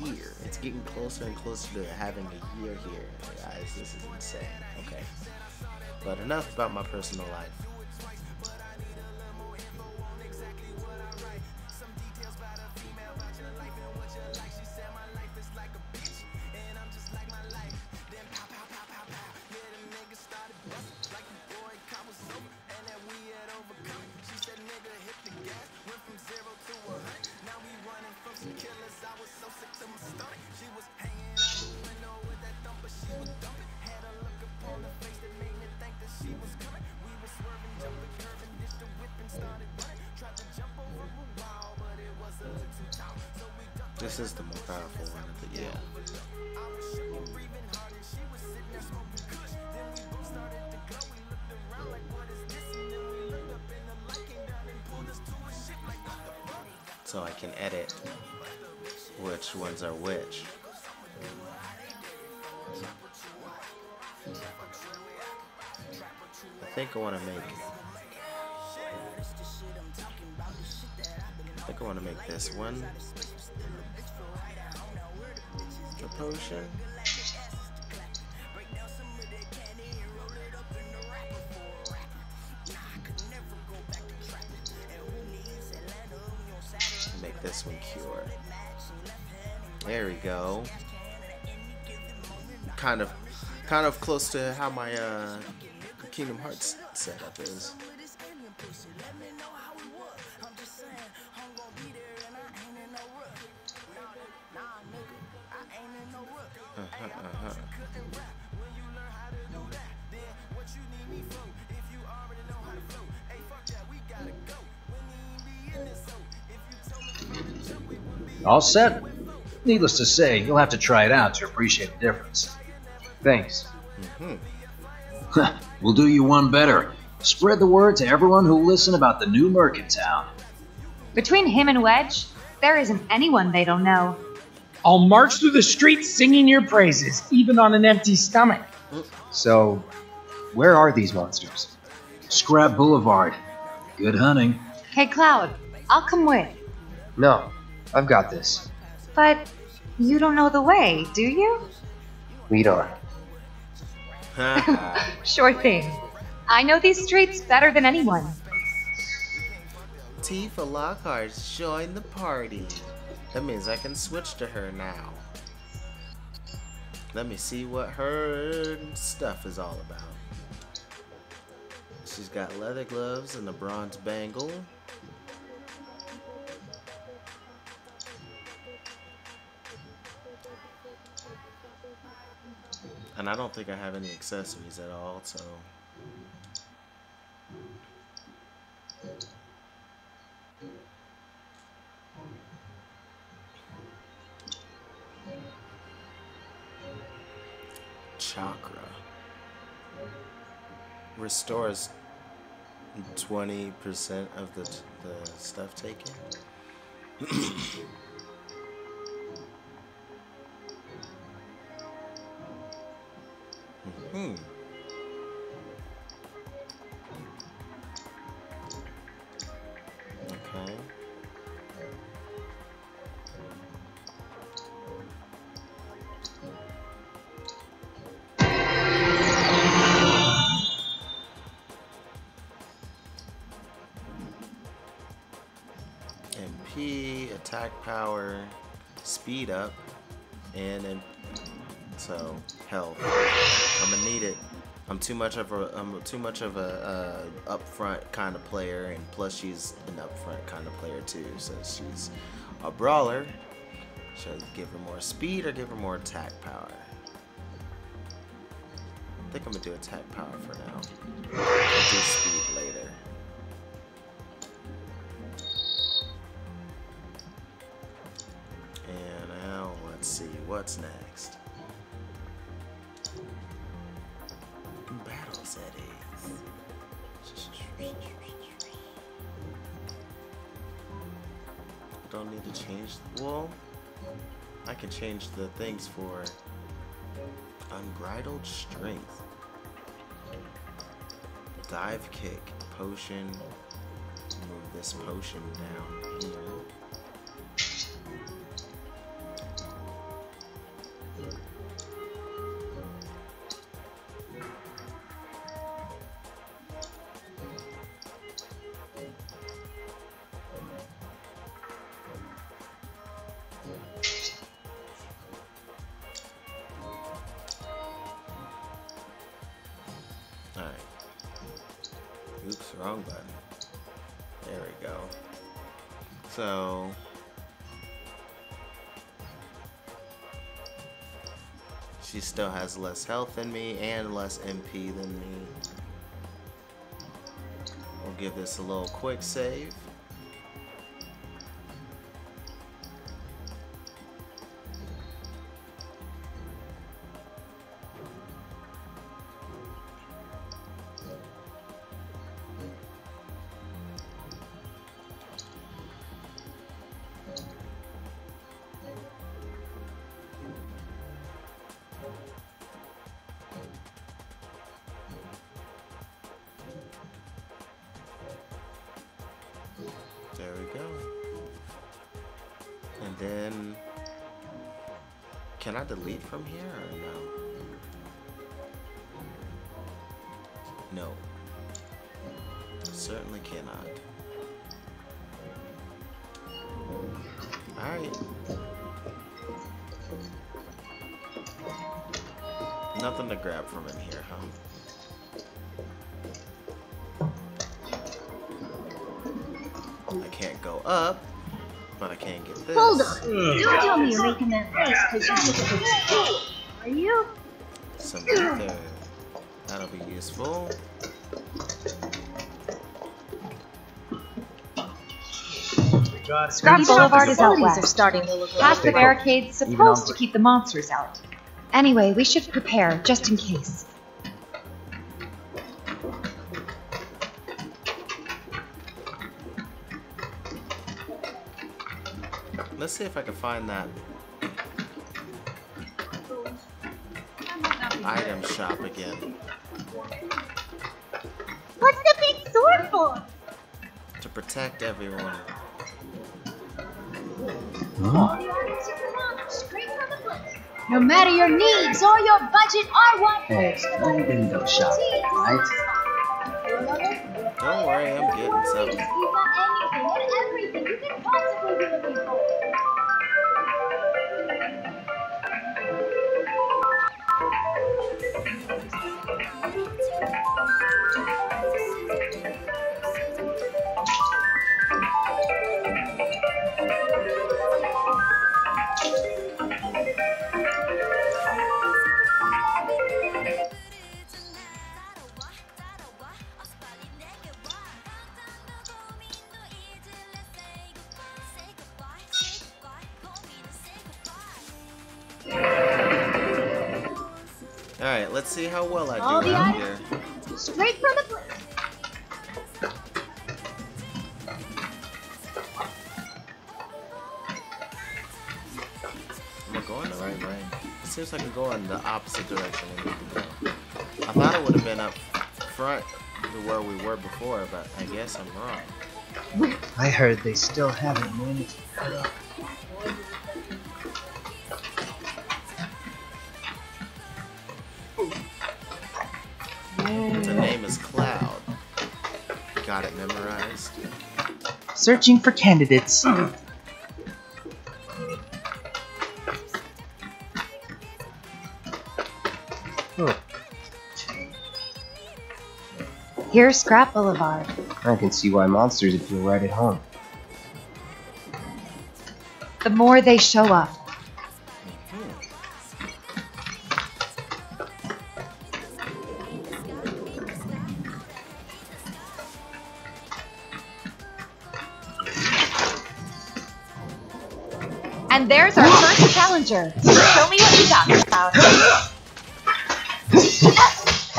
year. It's getting closer and closer to having a year here. Guys, this is insane. Okay. But enough about my personal life. This is the more powerful one, but yeah. So I can edit which ones are which. I think I want to make this one the potion. Make this one cure. There we go. Kind of close to how my Kingdom Hearts setup is. All set? Needless to say, you'll have to try it out to appreciate the difference. Thanks. We'll do you one better. Spread the word to everyone who'll listen about the new merc in town. Between him and Wedge, there isn't anyone they don't know. I'll march through the streets singing your praises, even on an empty stomach. So, where are these monsters? Scrap Boulevard. Good hunting. Hey, Cloud, I'll come with. No, I've got this. But you don't know the way, do you? Lead on. Sure thing. I know these streets better than anyone. Tifa Lockhart's joined the party. That means I can switch to her now. Let me see what her stuff is all about. She's got leather gloves and a bronze bangle. And I don't think I have any accessories at all, so... Chakra. Restores 20% of the stuff taken. Okay. MP, attack power, speed up, and then so health. I'm gonna need it. I'm too much of a upfront kind of player, and plus she's an upfront kind of player too. So she's a brawler. Should I give her more speed or give her more attack power? I think I'm gonna do attack power for now. I'll do speed later. And now let's see what's next. Battle settings. Don't need to change. Well, I can change the things for unbridled strength, dive kick, potion. Move this potion down here. Oops, wrong button. There we go. So she still has less health than me and less MP than me. We'll give this a little quick save. There we go. And then, can I delete from here or no? No. Certainly cannot. Alright. Nothing to grab from in here, huh? I can't go up, but I can get this. Hold on. Don't tell me you're making that face because you think it's cool. Are you? Some ether. That'll be useful. Scrap Boulevard is out Facilities are west. starting to look Past the like barricades supposed to keep the monsters out. Anyway, we should prepare, just in case. Let's see if I can find that item shop again. What's the big sword for? To protect everyone. Straight from the place. No matter your needs or your budget or what. Hey, no window shopping, right? Don't worry, I'm getting something. You got anything and everything you can possibly be looking for. Alright, let's see how well I All do the out items here. straight from the place. Am I going the right way? It seems like I'm going the opposite direction I need to go. I thought it would have been up front to where we were before, but I guess I'm wrong. I heard they still haven't managed to cut up. The name is Cloud. Got it memorized. Searching for candidates. Here's Scrap Boulevard. I can see why monsters would feel right at home. The more they show up, and there's our first challenger. Show me what you got, Cloud.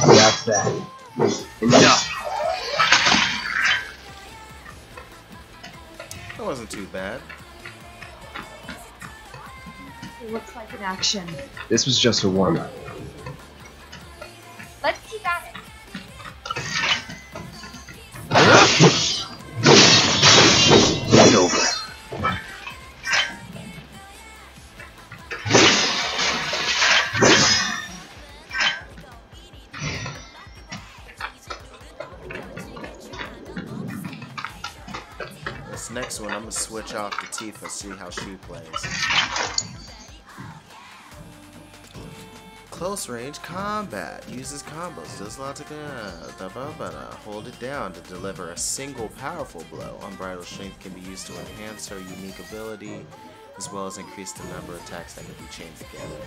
That's that. Enough. That wasn't too bad. It looks like an action. This was just a warm-up. Let's keep at it. It's over. This next one, I'm gonna switch off to Tifa, see how she plays. Close range combat uses combos. Does a lot to hold it down to deliver a single powerful blow. Unbridled strength can be used to enhance her unique ability, as well as increase the number of attacks that can be chained together.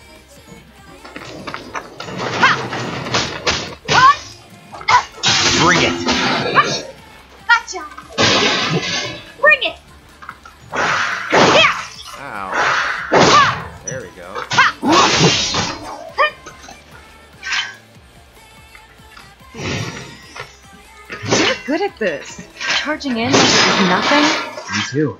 Bring it! Gotcha! Bring it! Yeah! Ow. There we go. You're good at this. Charging in like it was nothing. Me too.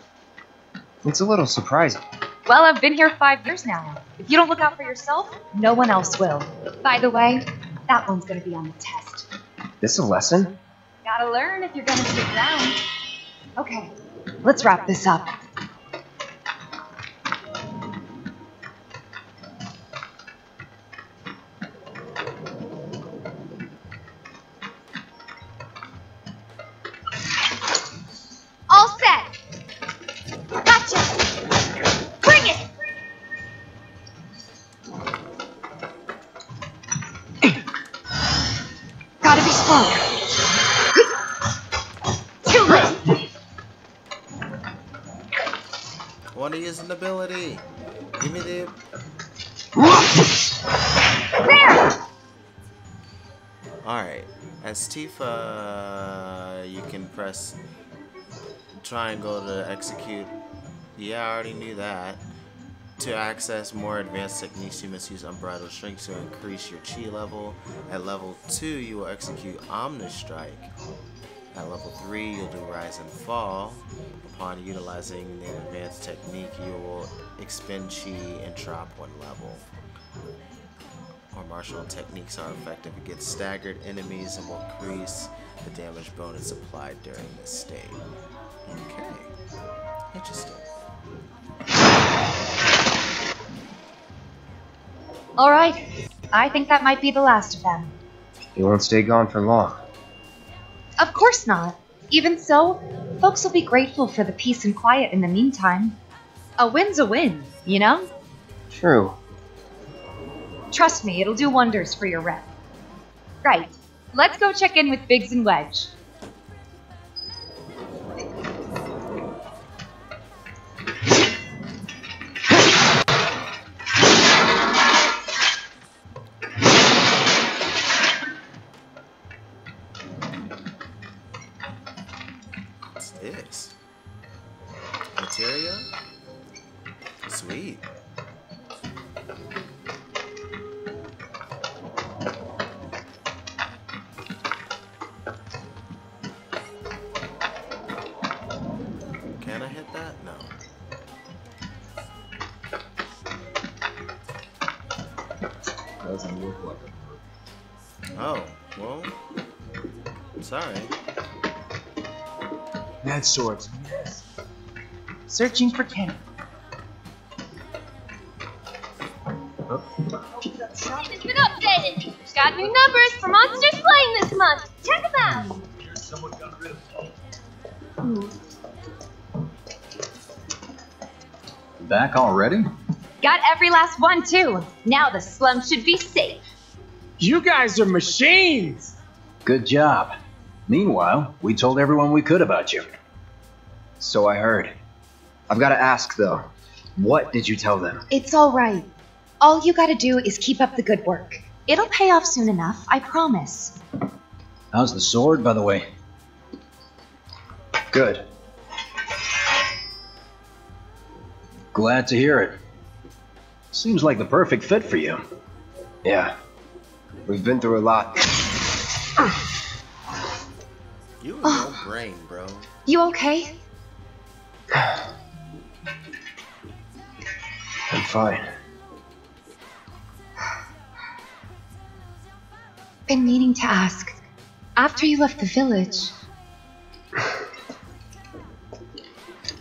It's a little surprising. Well, I've been here 5 years now. If you don't look out for yourself, no one else will. By the way, that one's gonna be on the test. This a lesson? Gotta learn if you're gonna stick around. Okay, let's wrap this up. All set. Gotcha. Bring it. Gotta be slow. Too late. Want to use an ability? Give me the. There. Alright. As Tifa, you can press triangle to execute. Yeah, I already knew that. To access more advanced techniques, you must use Unbridled Strength to increase your chi level. At level 2, you will execute Omnis Strike. At level 3, you'll do Rise and Fall. Upon utilizing the advanced technique, you will expend chi and drop 1 level. Or martial techniques are effective against staggered enemies and will increase the damage bonus applied during this state. Okay. Interesting. Alright, I think that might be the last of them. You won't stay gone for long. Of course not. Even so, folks will be grateful for the peace and quiet in the meantime. A win's a win, you know? True. Trust me, it'll do wonders for your rep. Right, let's go check in with Biggs and Wedge. What's this? Materia? Sweet. Can I hit that? No. Doesn't look like it. Oh, well. Sorry. That sword's yes. Searching for Kenny. It's been updated. Got new numbers for monsters playing this month. Check them out. Someone got rid of Back already? Got every last one, too. Now the slum should be safe. You guys are machines! Good job. Meanwhile, we told everyone we could about you. So I heard. I've got to ask, though. What did you tell them? It's alright. All you gotta do is keep up the good work. It'll pay off soon enough, I promise. How's the sword, by the way? Good. Glad to hear it. Seems like the perfect fit for you. Yeah. We've been through a lot. You and your brain, bro. You okay? I'm fine. Been meaning to ask. After you left the village...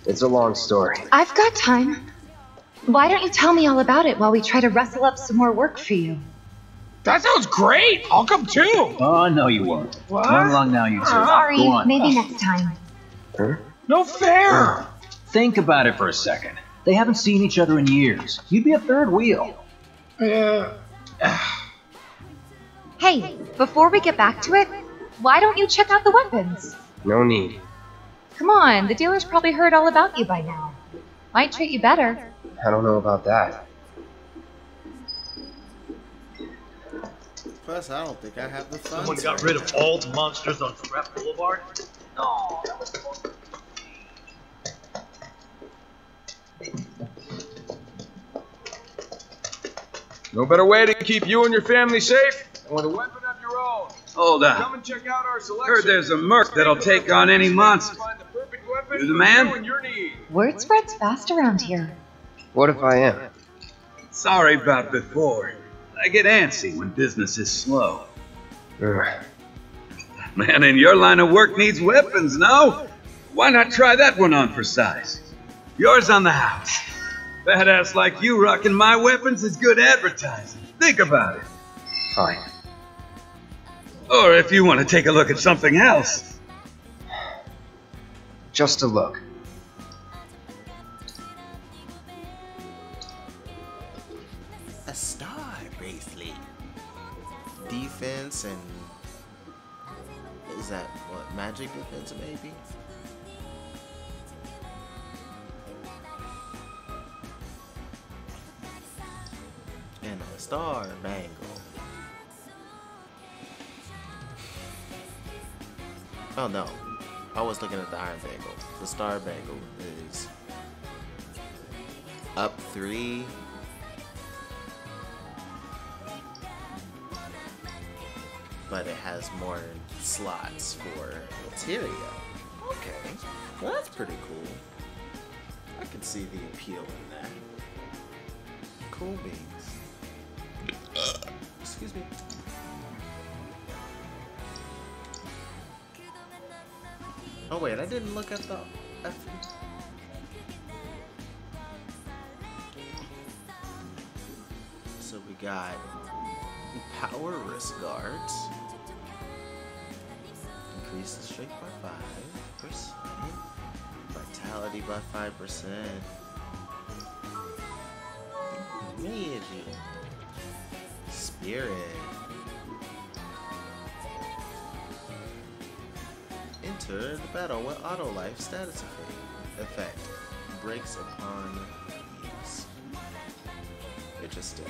It's a long story. I've got time. Why don't you tell me all about it while we try to rustle up some more work for you? That sounds great! I'll come too! Oh, no you won't. What? Run along now, you two. Sorry, Go on. maybe next time. Huh? No fair! Think about it for a second. They haven't seen each other in years. You'd be a third wheel. Hey, before we get back to it, why don't you check out the weapons? No need. Come on, the dealer's probably heard all about you by now. Might treat you better. I don't know about that. Plus, I don't think I have the funds. Someone got rid of all the monsters on Scrap Boulevard? No. No better way to keep you and your family safe than with a weapon of your own. Hold on. Come and check out our selection. Heard there's a merc that'll take on any monster. You the man? Word spreads fast around here. What if I am? Sorry about before. I get antsy when business is slow. Ugh. Man in your line of work needs weapons, no? Why not try that one on for size? Yours on the house. Badass like you rocking my weapons is good advertising. Think about it. Fine. Or if you want to take a look at something else. Just a look. A star bracelet. Defense and... Is that, what, magic defense maybe? And a star bangle. Oh no, I was looking at the iron bangle. The star bangle is up 3. But it has more slots for materia. Okay, well that's pretty cool. I can see the appeal in that. Cool beans. Excuse me. Oh wait, I didn't look at the So we got power wrist guards. Increase the strength by 5%. Vitality by 5%. Magic. Spirit. Enter the battle with auto life status effect. Breaks upon use. Interesting.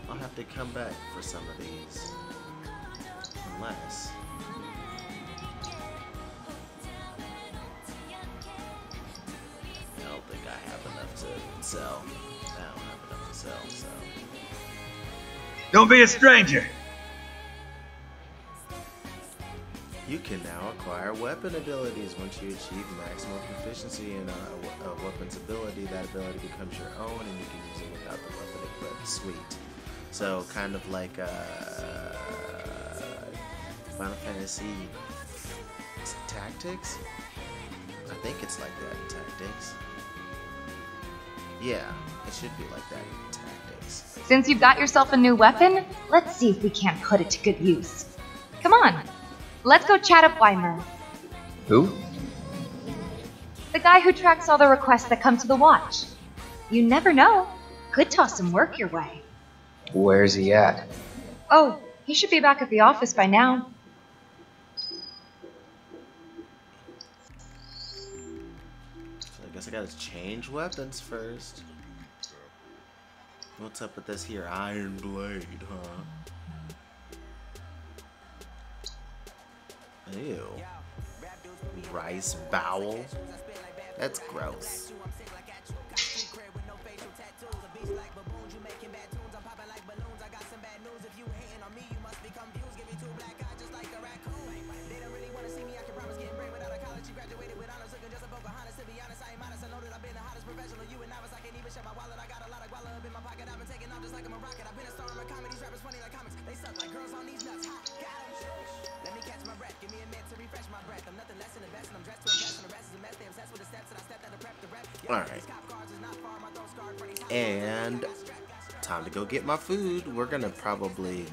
I'll have to come back for some of these. Unless... I don't think I have enough to sell. I don't have enough to sell, so... Don't be a stranger. You can now acquire weapon abilities. Once you achieve maximum proficiency in a weapon's ability, that ability becomes your own and you can use it without the weapon equipped. Sweet. So kind of like Final Fantasy Tactics? I think it's like that in Tactics. Yeah, it should be like that in Tactics. Since you've got yourself a new weapon, let's see if we can't put it to good use. Come on, let's go chat up Weimer. Who? The guy who tracks all the requests that come to the watch. You never know. Could toss some work your way. Where's he at? Oh, he should be back at the office by now. So I guess I gotta change weapons first. What's up with this here iron blade, huh? Ew. Rice bowel? That's gross. Alright. And time to go get my food. We're gonna probably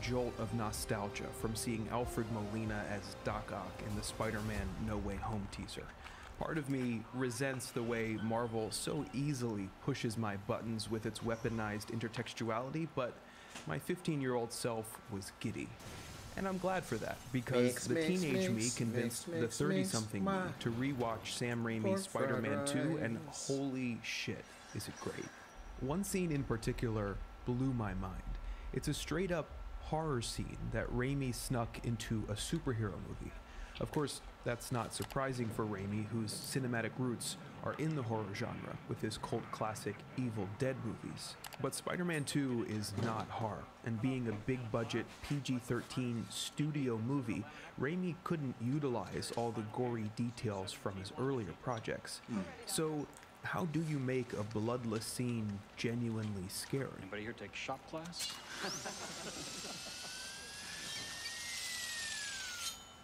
jolt of nostalgia from seeing Alfred Molina as Doc Ock in the Spider-Man No Way Home teaser. Part of me resents the way Marvel so easily pushes my buttons with its weaponized intertextuality, but my 15-year-old self was giddy. And I'm glad for that, because the teenage me convinced the 30-something me to rewatch Sam Raimi's Spider-Man 2, and holy shit, is it great. One scene in particular blew my mind. It's a straight-up horror scene that Raimi snuck into a superhero movie. Of course, that's not surprising for Raimi, whose cinematic roots are in the horror genre with his cult classic Evil Dead movies. But Spider-Man 2 is not horror, and being a big-budget PG-13 studio movie, Raimi couldn't utilize all the gory details from his earlier projects. So, how do you make a bloodless scene genuinely scary? Anybody here take shop class?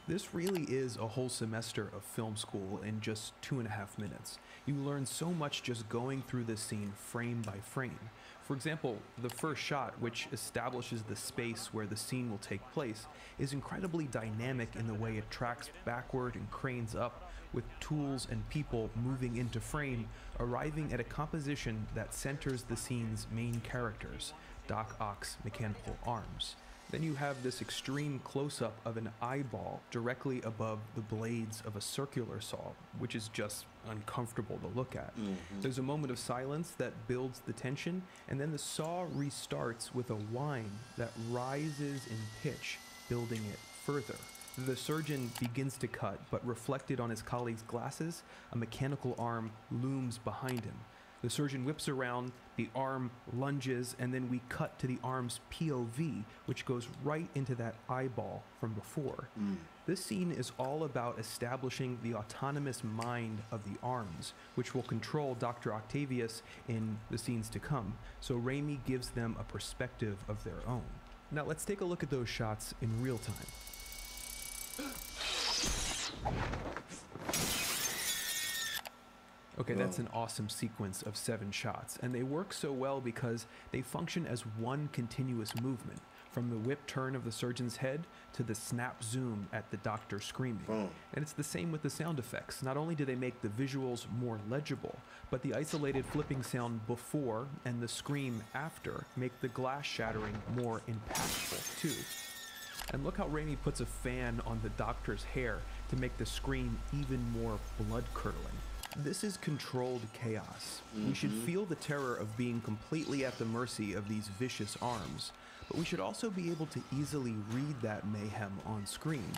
This really is a whole semester of film school in just 2.5 minutes. You learn so much just going through this scene frame by frame. For example, the first shot, which establishes the space where the scene will take place, is incredibly dynamic in the way it tracks backward and cranes up, with tools and people moving into frame, arriving at a composition that centers the scene's main characters, Doc Ock's mechanical arms. Then you have this extreme close-up of an eyeball directly above the blades of a circular saw, which is just uncomfortable to look at. There's a moment of silence that builds the tension, and then the saw restarts with a whine that rises in pitch, building it further. The surgeon begins to cut, but reflected on his colleague's glasses, a mechanical arm looms behind him. The surgeon whips around, the arm lunges, and then we cut to the arm's POV, which goes right into that eyeball from before. This scene is all about establishing the autonomous mind of the arms, which will control Dr. Octavius in the scenes to come, so Raimi gives them a perspective of their own. Now let's take a look at those shots in real time. Okay, that's an awesome sequence of 7 shots, and they work so well because they function as one continuous movement, from the whip turn of the surgeon's head to the snap zoom at the doctor screaming. And it's the same with the sound effects. Not only do they make the visuals more legible, but the isolated flipping sound before and the scream after make the glass shattering more impactful too. And look how Raimi puts a fan on the doctor's hair to make the scream even more blood-curdling. This is controlled chaos. We should feel the terror of being completely at the mercy of these vicious arms, but we should also be able to easily read that mayhem on screen.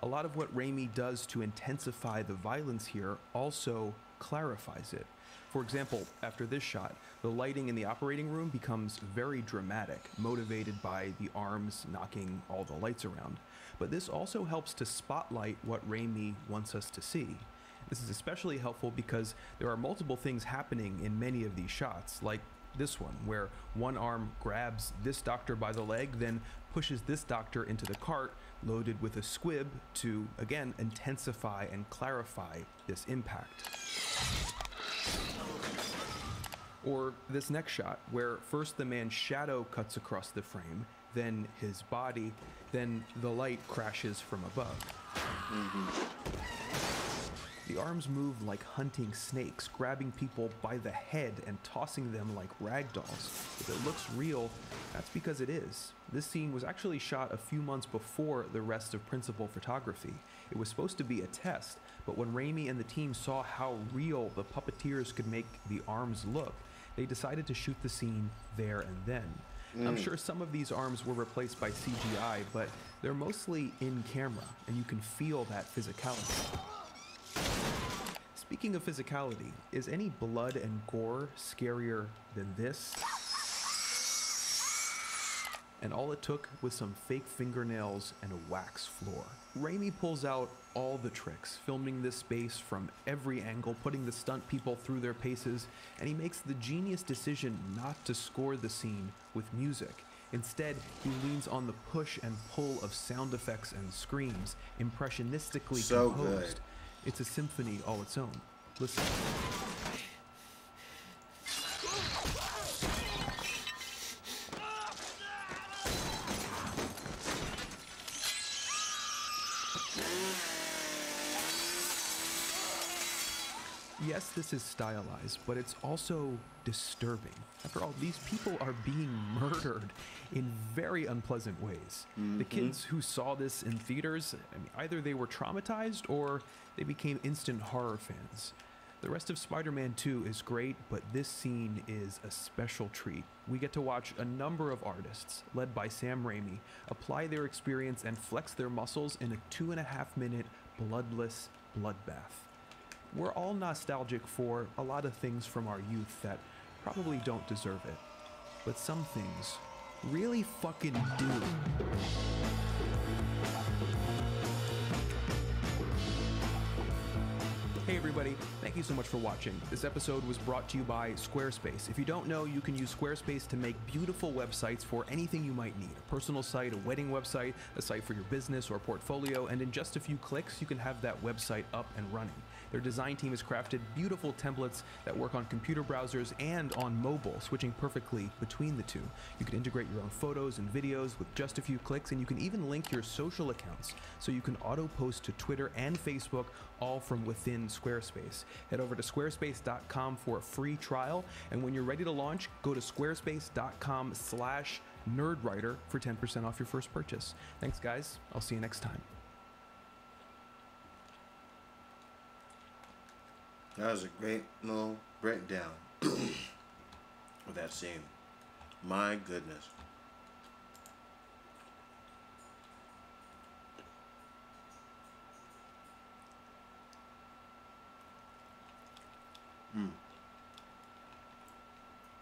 A lot of what Raimi does to intensify the violence here also clarifies it. For example, after this shot, the lighting in the operating room becomes very dramatic, motivated by the arms knocking all the lights around. But this also helps to spotlight what Raimi wants us to see. This is especially helpful because there are multiple things happening in many of these shots, like this one, where one arm grabs this doctor by the leg, then pushes this doctor into the cart loaded with a squib to, again, intensify and clarify this impact. Or this next shot, where first the man's shadow cuts across the frame, then his body, then the light crashes from above. The arms move like hunting snakes, grabbing people by the head and tossing them like rag dolls. If it looks real, that's because it is. This scene was actually shot a few months before the rest of principal photography. It was supposed to be a test, but when Raimi and the team saw how real the puppeteers could make the arms look, they decided to shoot the scene there and then. I'm sure some of these arms were replaced by CGI, but they're mostly in camera, and you can feel that physicality. Speaking of physicality, is any blood and gore scarier than this? And all it took was some fake fingernails and a wax floor. Raimi pulls out all the tricks, filming this space from every angle, putting the stunt people through their paces, and he makes the genius decision not to score the scene with music. Instead, he leans on the push and pull of sound effects and screams, impressionistically composed. Good. It's a symphony all its own. Listen. Yes, this is stylized, but it's also disturbing. After all, these people are being murdered in very unpleasant ways. The kids who saw this in theaters, I mean, either they were traumatized or they became instant horror fans. The rest of Spider-Man 2 is great, but this scene is a special treat. We get to watch a number of artists, led by Sam Raimi, apply their experience and flex their muscles in a 2.5-minute bloodless bloodbath. We're all nostalgic for a lot of things from our youth that probably don't deserve it, but some things really fucking do. Hey everybody, thank you so much for watching. This episode was brought to you by Squarespace. If you don't know, you can use Squarespace to make beautiful websites for anything you might need. A personal site, a wedding website, a site for your business or portfolio, and in just a few clicks, you can have that website up and running. Their design team has crafted beautiful templates that work on computer browsers and on mobile, switching perfectly between the two. You can integrate your own photos and videos with just a few clicks, and you can even link your social accounts so you can auto-post to Twitter and Facebook, all from within Squarespace. Head over to squarespace.com for a free trial, and when you're ready to launch, go to squarespace.com/nerdwriter for 10% off your first purchase. Thanks guys, I'll see you next time. That was a great little breakdown of that scene. My goodness.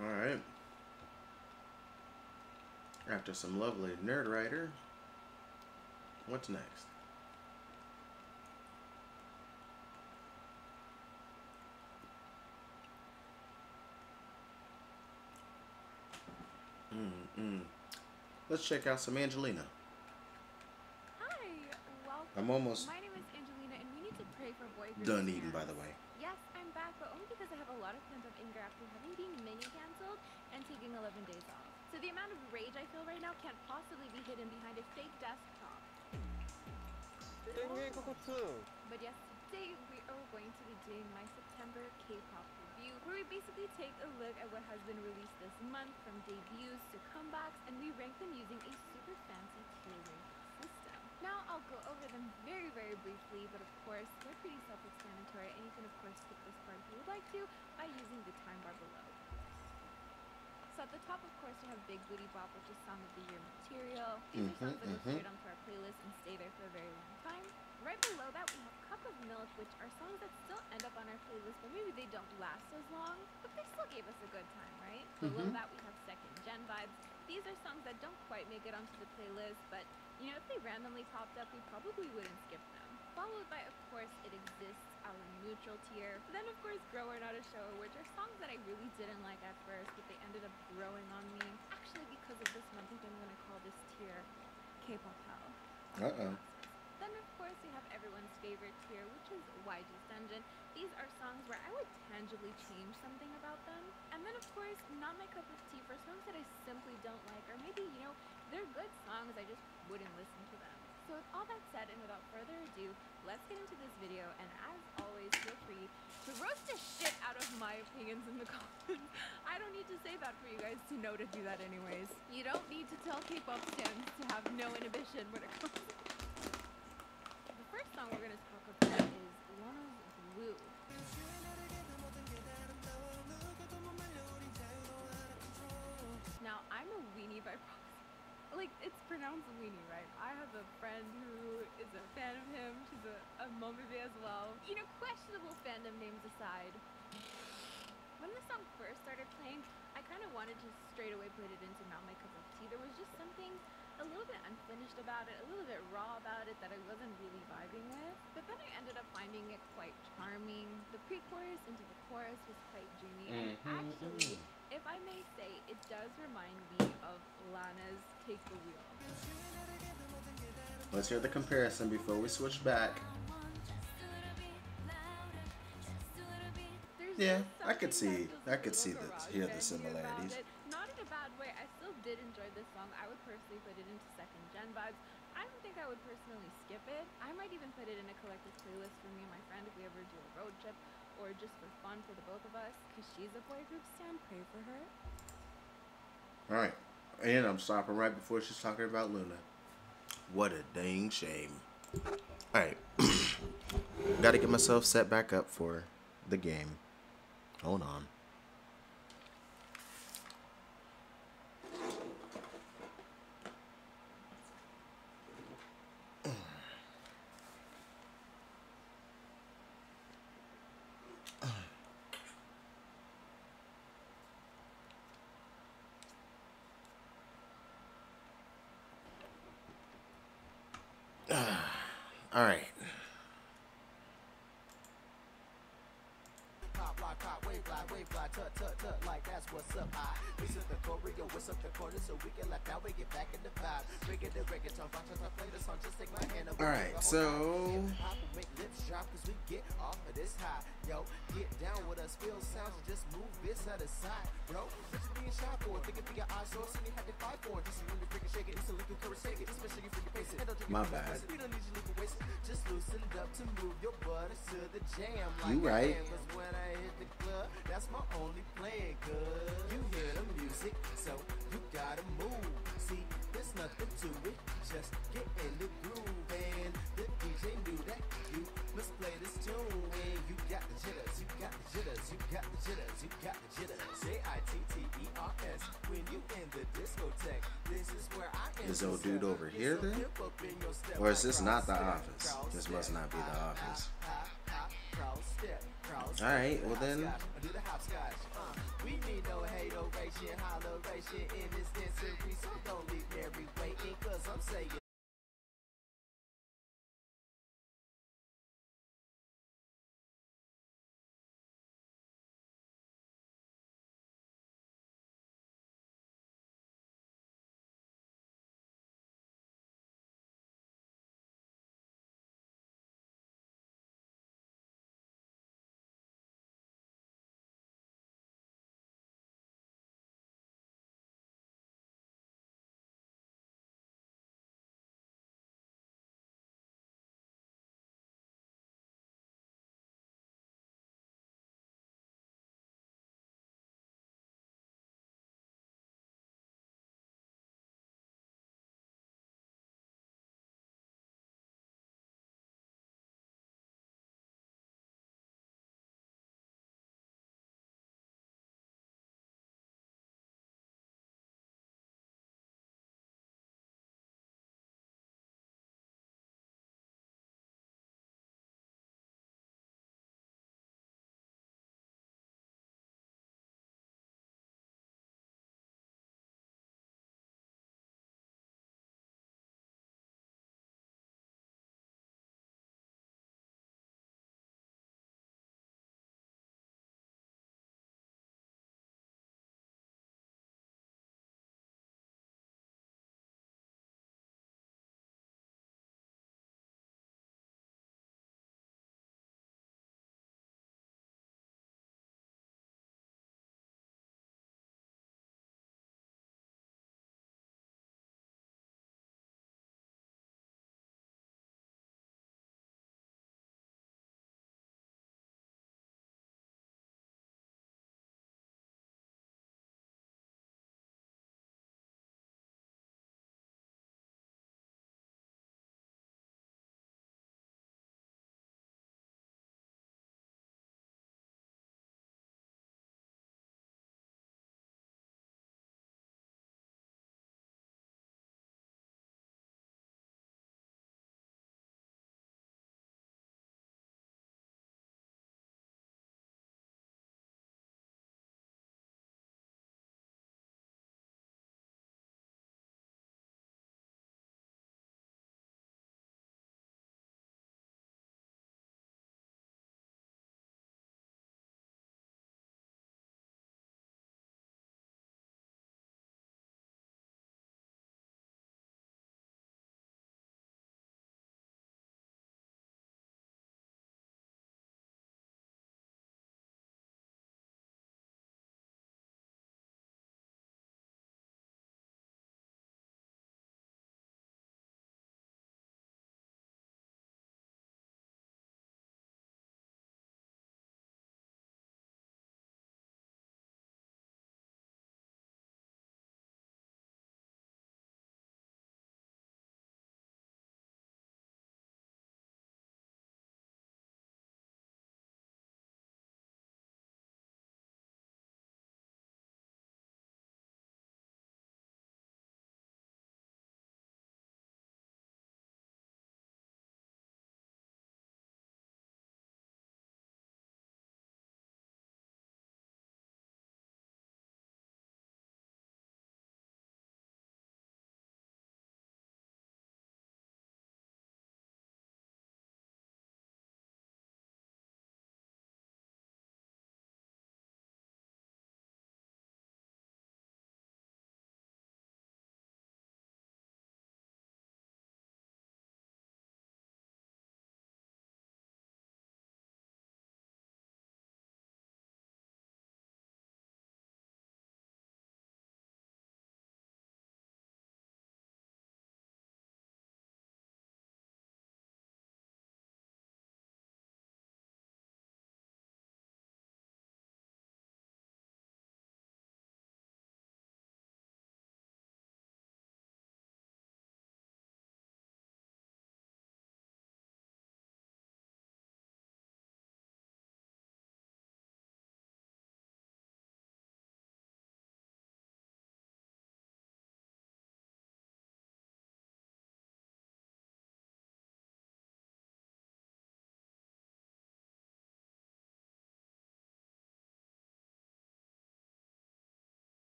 All right. After some lovely Nerdwriter, what's next? Let's check out some Angelina. Hi, welcome. I'm almost My name is Angelina, and we need to pray for boy groups. done eating, by the way. Yes, I'm back, but only because I have a lot of pent-up anger after having been mini-cancelled and taking 11 days off. So the amount of rage I feel right now can't possibly be hidden behind a fake desktop. But yes, today we are going to be doing my September K-pop review, where we basically take a look at what has been released this month, from debuts to comebacks, and we rank them using a super fancy tier ranking system. Now I'll go over them very, very briefly, but of course they're pretty self-explanatory, and you can of course skip this part if you would like to by using the time bar below. So at the top, of course, we have Big Booty Bop, which is Song of the Year material. These are songs that go straight onto our playlist and stay there for a very long time. Right below that, we have Cup of Milk, which are songs that still end up on our playlist, but maybe they don't last as long, but they still gave us a good time, right? Below that, we have Second Gen Vibes. These are songs that don't quite make it onto the playlist, but, you know, if they randomly popped up, we probably wouldn't skip them. Followed by, of course, It Exists, our neutral tier. Then, of course, Grower Not a Shower, which are songs that I really didn't like at first, but they ended up growing on me. Actually, because of this one, I think I'm going to call this tier K-pop Hell. Then, of course, we have everyone's favorite tier, which is YG's Dungeon. These are songs where I would tangibly change something about them. And then, of course, Not My Cup of Tea for songs that I simply don't like, or maybe, you know, they're good songs, I just wouldn't listen to them. So with all that said, and without further ado, let's get into this video, and as always, feel free to roast the shit out of my opinions in the comments. I don't need to say that for you guys to know to do that anyways. You don't need to tell K-pop stans to have no inhibition when it comes to the first song we're going to talk about is Lana's Blue. Now, I'm a weenie by proxy. Like, it's pronounced weenie, right? I have a friend who is a fan of him. She's a mommy as well. You know, questionable fandom names aside. When the song first started playing, I kind of wanted to straight away put it into Not My Cup of Tea. There was just something a little bit unfinished about it, a little bit raw about it that I wasn't really vibing with. But then I ended up finding it quite charming. The pre-chorus into the chorus was quite dreamy. And actually, if I may say, it does remind me of Lana's Take the Wheel. Let's hear the comparison before we switch back. Yeah, I could see hear the similarities. Not in a bad way. I still did enjoy this song. I would personally put it into Second Gen Vibes. I don't think I would personally skip it. I might even put it in a collective playlist for me and my friend if we ever do a road trip. or just for fun for the both of us, because she's a boy group stan, pray for her. Alright. And I'm stopping right before she's talking about Luna. What a dang shame. Alright. Gotta get myself set back up for the game. Hold on. All right. All right, so my bad. You right. That's my only plan, cuz you hear the music, so you gotta move. See, there's nothing to it, just get in the groove. And the DJ knew that you must play this tune. And you got the jitters, you got the jitters, you got the jitters, you got the jitters. Jitters. When you in the discotheque, this is where I am. This old dude over here then? Or is this not the office? This must not be the office. Alright, well then. We need no hateration, holleration in this density, so don't leave Mary waiting, cause I'm saying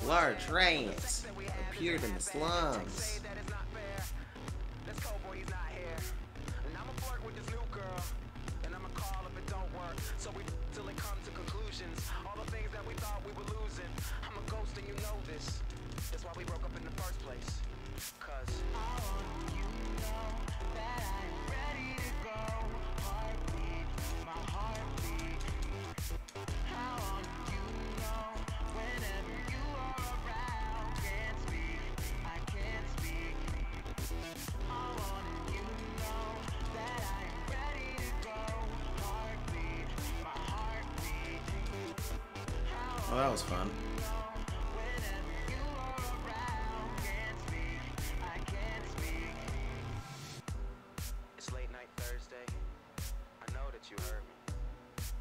Large rants appeared in the slums. Oh, that was fun. It's late night Thursday. I know that you heard me,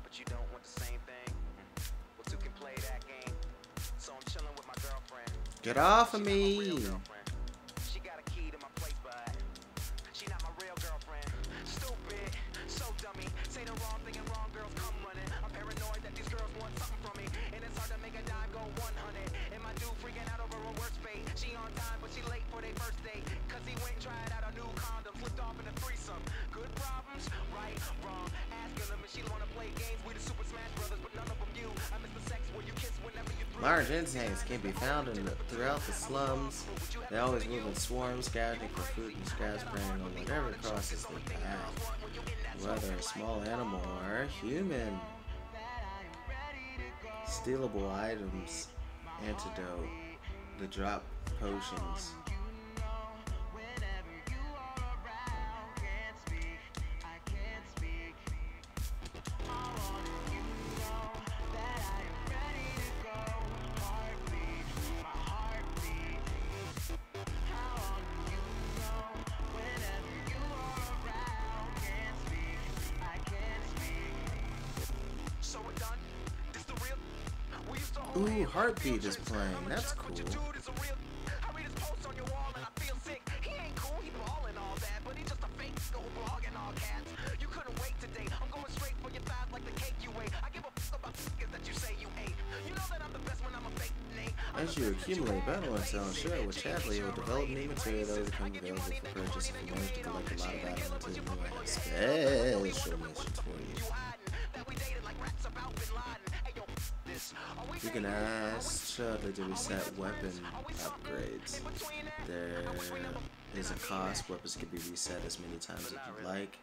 but you don't want the same thing. Well, two can play that game. So I'm chilling with my girlfriend. Get off of me. She got a key to my place, but she not my real girlfriend. Stupid, so dummy. Say the wrong thing and wrong girls come running. I'm paranoid that these girls want something from me, and it's hard to make a dime go 100. And my dude freaking out over a worst fate. She on time, but she late for their first date. Cause he went and tried out a new condom, flipped off in a threesome. Good problems, right, wrong. Asking them if she wanna play games. We the Super Smash Brothers, but none of them you. I miss the sex where you kiss whenever you through. Large insects can be found throughout the slums. They always move in swarms, scavenging for food and spraying on whatever crosses their path, whether a small animal or a human. Stealable items, antidote, the drop potions. Ooh, Heartbeat is playing. That's cool. As you accumulate battle intel and share it with Chadley, you'll develop new material that will become available for purchase if you manage to collect a lot of battle intel. You will have special missions for you. You can ask Chadley to reset weapon upgrades. There is a cost. Weapons can be reset as many times as you like.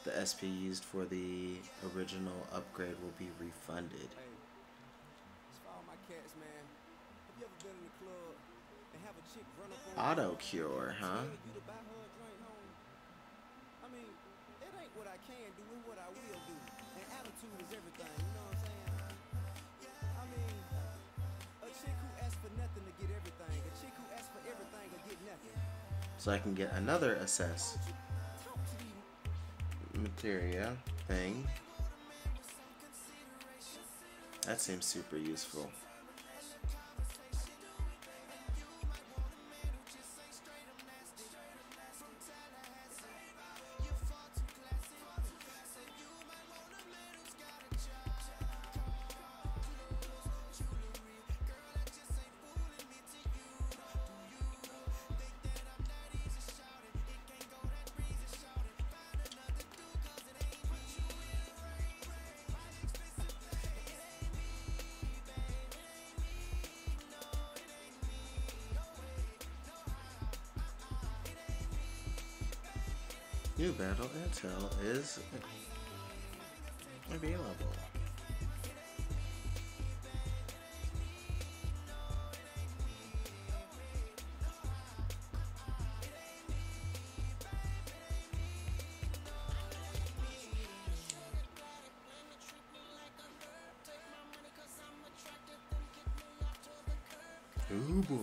The SP used for the original upgrade will be refunded. Auto cure, huh? I mean, it ain't what I can do, it's what I will do. And attitude is everything, you know what I'm saying? I mean, a chick who asks for nothing to get everything. A chick who asks for everything to get nothing. So I can get another assess materia thing. That seems super useful. New battle intel is available. Oh boy.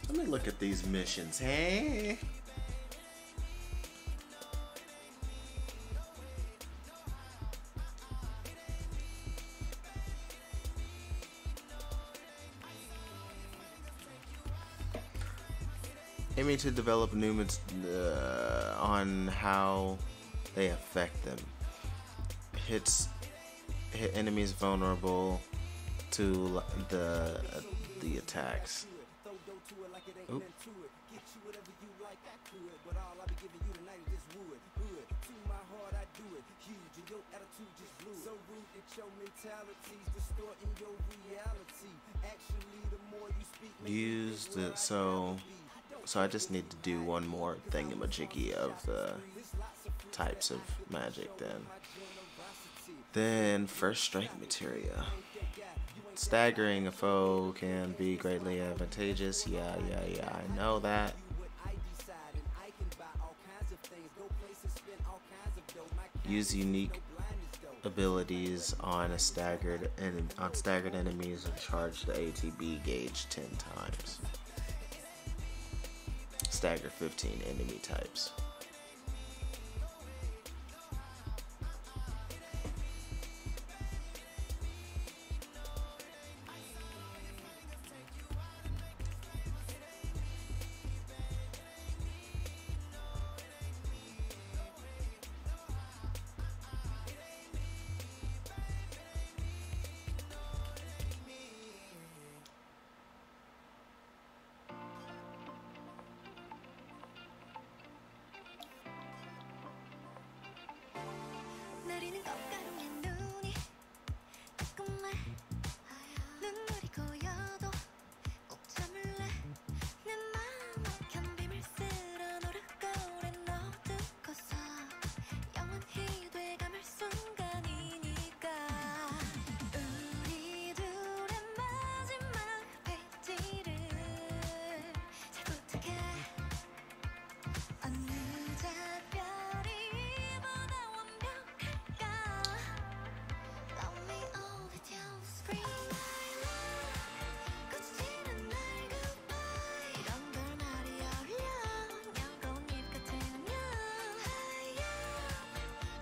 Let me look at these missions, hey? aiming to develop Newman's on how they affect them. Hit enemies vulnerable to the attacks. Oop. Use the so I just need to do one more thingamajiggy of the types of magic then first strike materia. Staggering a foe can be greatly advantageous. Yeah, I know that. Use unique abilities on staggered enemies and charge the ATB gauge 10 times. Stagger 15 enemy types. 내리는 꽃가루에 눈이 조금만 눈물이 고여도 꼭 참을래 내 맘 막힌 비밀스런 오르골에 넣어두고서 영원히 돼감을 순간이니까 우리 둘의 마지막 페이지를 잘 부탁해 어느 작별이 보다 완벽할까 Love me all the time scream my love 거치는 날 goodbye 이런 걸 말이 어려운 연꽃잎 같은 안녕 하얀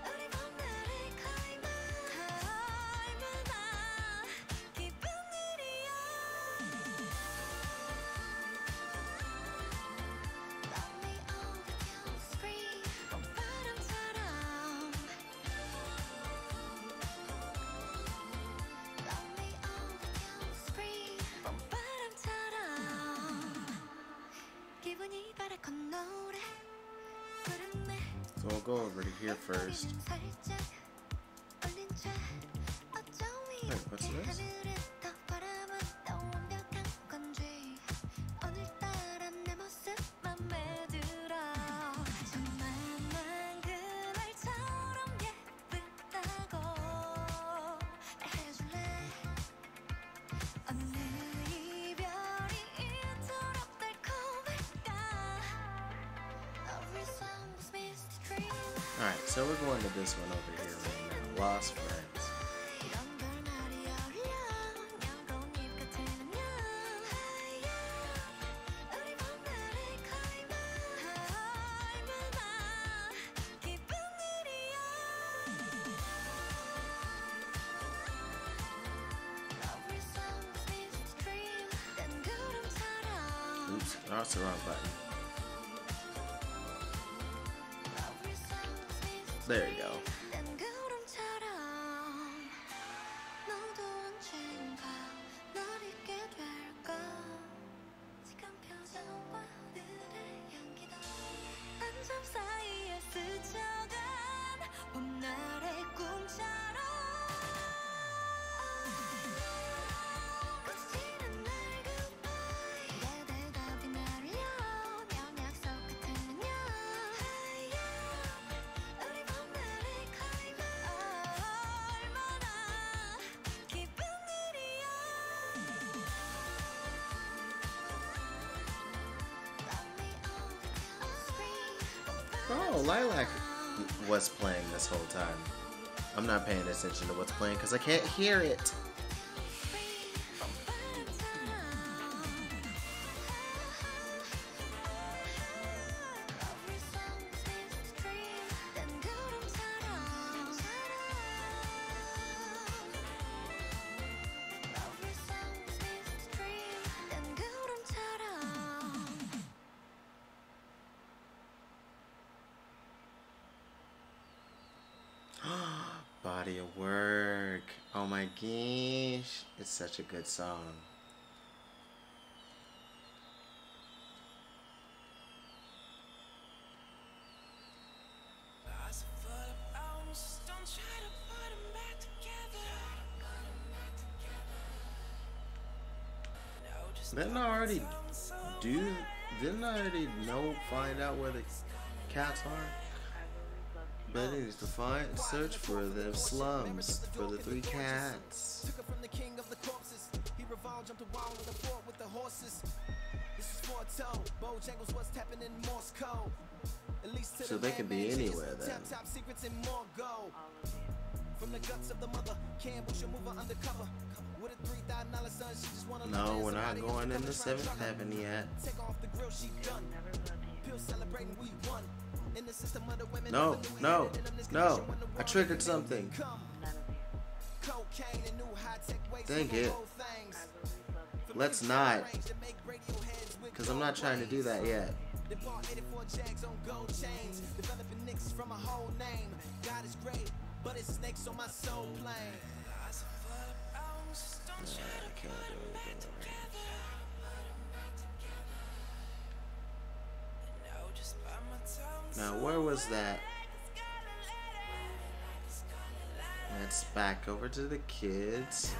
우리 봄날의 클라이막스 얼마나 기쁜 일이야 Love me all the time scream 봄바람처럼 Love me all the time scream 봄바람처럼 기분이 바랄건 노래 부르네 So we'll go over to here first. 살짝 올린 채 어쩜 Wait, what's 이렇게 this? 하늘을 더 바라봤다 완벽한 건지 오늘따라 내 모습 맘에 들어 정말 난 그날처럼 예쁘다고 말해줄래 어느 이별이 이토록 달콤할까 Every song was missed a dream Alright, so we're going to this one over here right now. Lost Friends. 이런 걸 말이 어려운 연꽃잎 같은 안녕 하얀 우리 봄날의 클라이막스 얼마나 기쁜 일이야 Every song was missed a dream 난 구름처럼 Oops, that's the wrong button. Every song was missed a There you go. 난 구름처럼 너도 언젠가 널 잊게 될까 지금 표정과 그들의 향기도 한 점 사이에 스쳐간 봄날의 꿈처럼 거치는 날 goodbye 내 대답이 날려오면 약속 같은 안녕 하얀 우리 봄날의 클라이막스 얼마나 기쁜 일이야 Love me all the time scream Oh, Lilac was playing this whole time. I'm not paying attention to what's playing because I can't hear it. Every song was missed a dream 난 구름처럼 Every song was missed a dream 난 구름처럼 body of work. Oh my gosh. It's such a good song. Didn't I already find out where the cats are? But it needs to search for the slums for the 3 cats. So they can be anywhere then. No, we're not going into 7th Heaven yet. No, no, no. I triggered something. Dang it. Let's not. Because I'm not trying to do that yet. Now, where was that? Let's back over to the kids.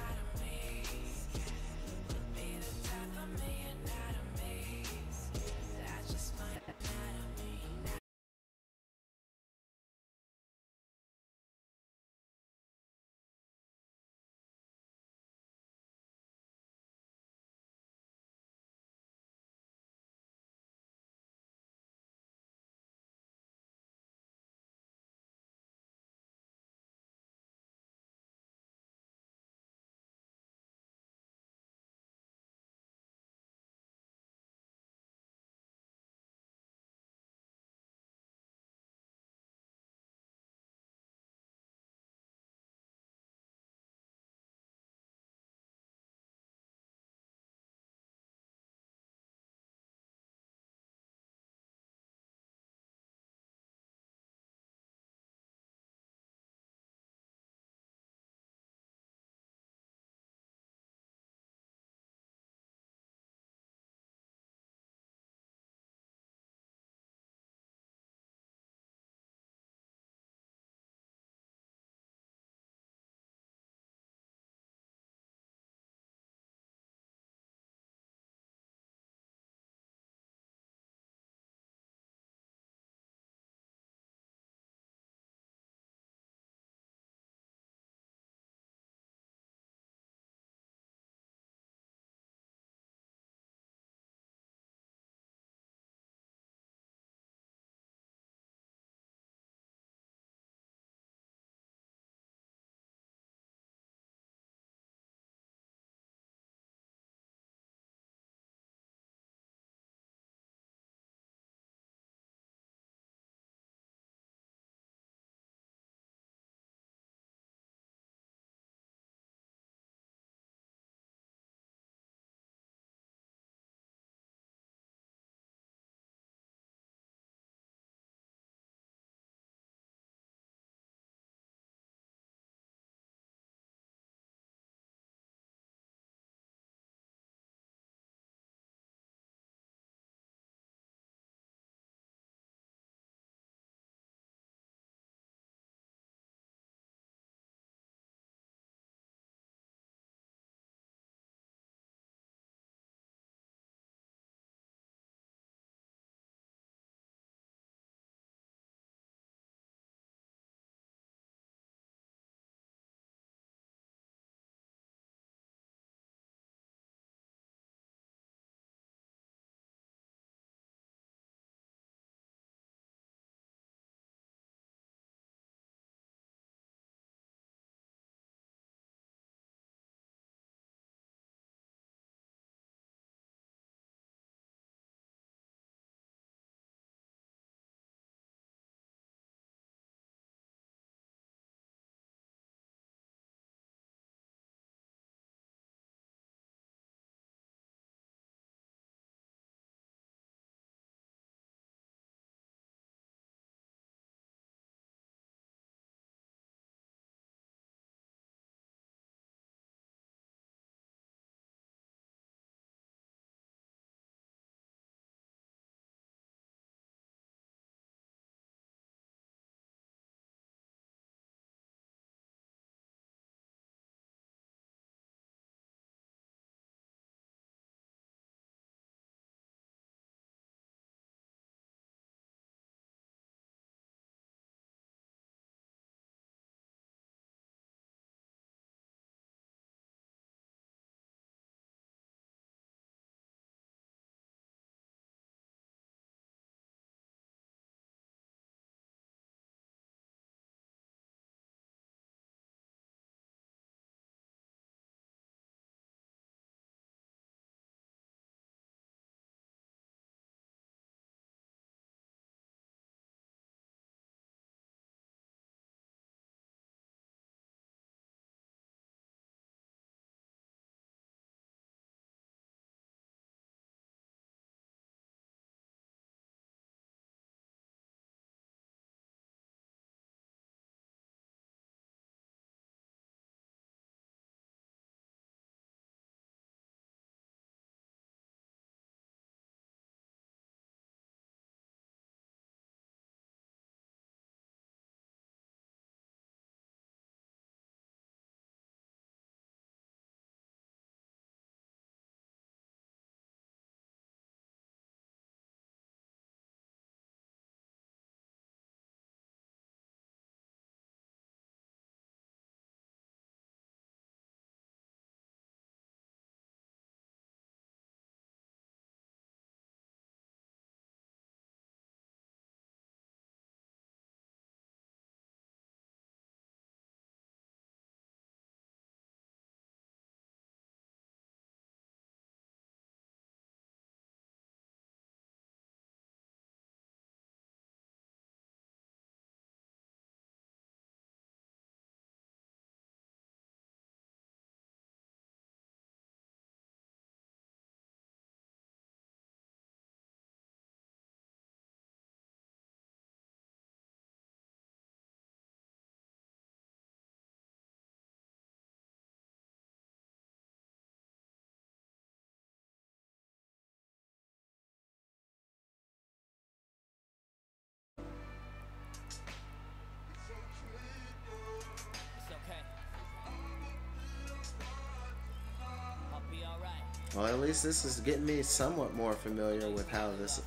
Well, at least this is getting me somewhat more familiar with how this,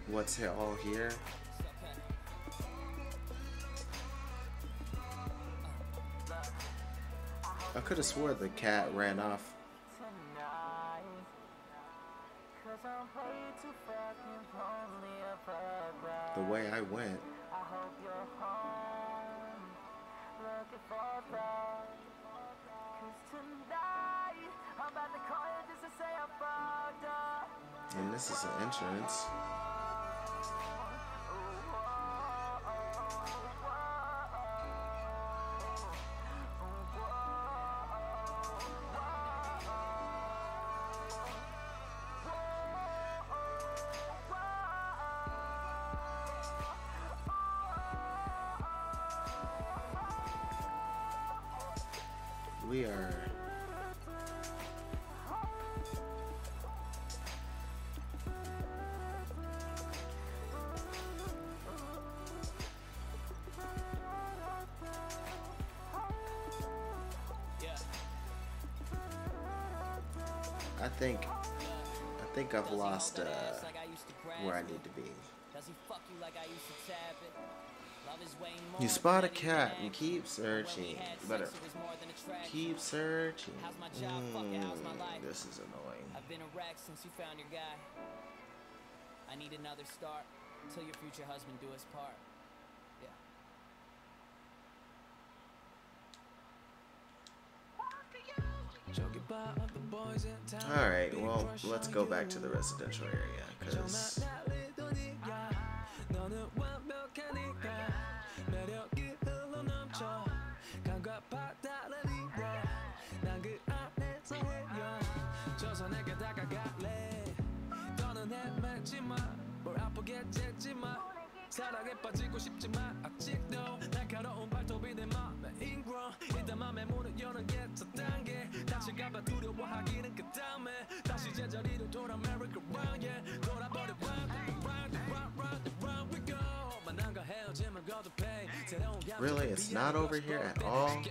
what's all here. I could have swore the cat ran off the way I went. And this is an entrance. We are I think I've lost where I need to be. You spot a cat and keep searching. You better keep searching. This is annoying. I've been a wreck since you found your guy. I need another start until your future husband do his part. Yeah. Alright, well, let's go back to the residential area, because 사랑에 빠지고 싶지만 아직도 날카로운 발톱이 내 맘에 인grown 일단 맘의 문을 여는 게 첫 단계 다칠까봐 두려워하기는 그 다음에 다시 제자리로 돌아 merry go round yeah 돌아버려 round round round round round we go 만남과 헤어짐을 거듭해 really, it's not over here at all. I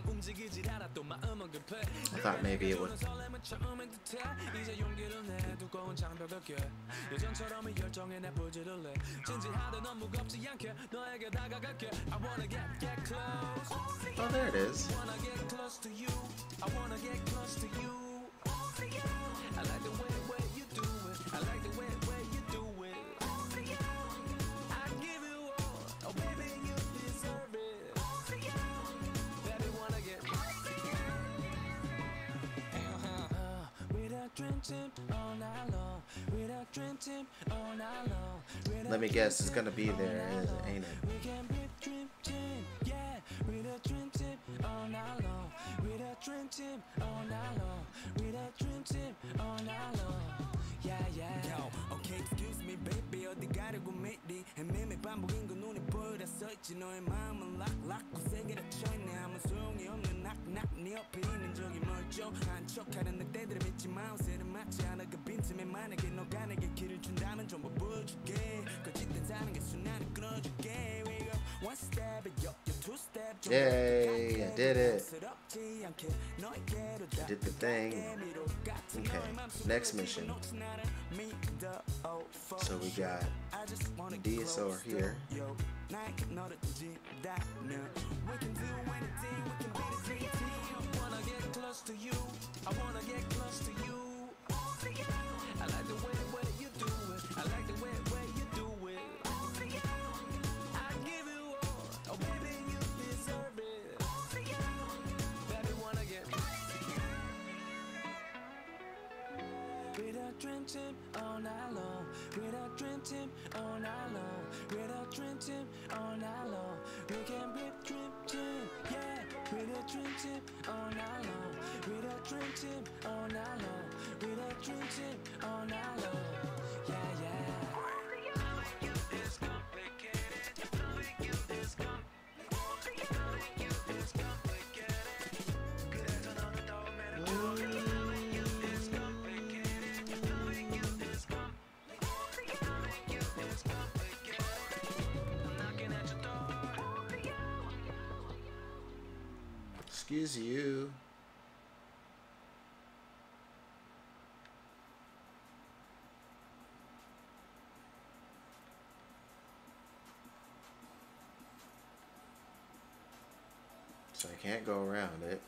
thought maybe it would. Oh, there it is. I like the way you do it. I like the way you do it. I give you all, oh baby, you deserve it. Baby, wanna get with a dream team all night long. With a dream team all night long. Let me guess, it's gonna be there, ain't it? We can be dream team, yeah. With a dream team all night long. With a dream team all night long. With a dream team all night long. Yeah, yeah. Yo, okay, excuse me, baby. 어디 가려고 미리 헤매매 반복인 건 눈에 보여 서있지 너의 마음은 락락 구세게 닫혀있네 아무 소용이 없는 낙낙 네 옆에 있는 적이 멀쩡한 척하는 늑대들을 믿지 마 옷에는 맞지 않아 그 빈틈에 만약에 너가 내게 길을 준다면 전부 보여줄게 거짓된 사는 게 순간을 끊어줄게 One step, yo, two step. Yay, I did it. I did the thing. Okay, next mission. So we got DSO here. I wanna get close to you. I like the way you do it. I like the way you do it. I give you all, oh baby, you deserve it. Baby, wanna get with a dream team all night long. With a dream team all night long. With a dream team all night long. We can be dream team, yeah. With a dream team all night long. With a dream team all night long. With a dream team all night long. Yeah, yeah. It's complicated. Loving you is complicated. Loving you is complicated. 그래서 너는 더 매력. Loving you is complicated. Loving you is complicated. Loving you is complicated. I'm knocking at your door. Excuse you. So I can't go around it.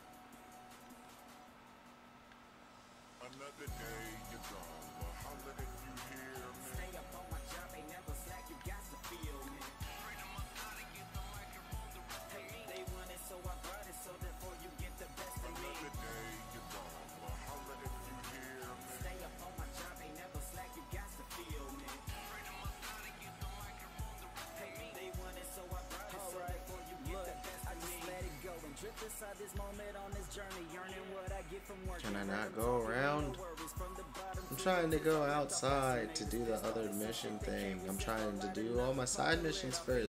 Can I not go around? I'm trying to go outside to do the other mission thing. I'm trying to do all my side missions first.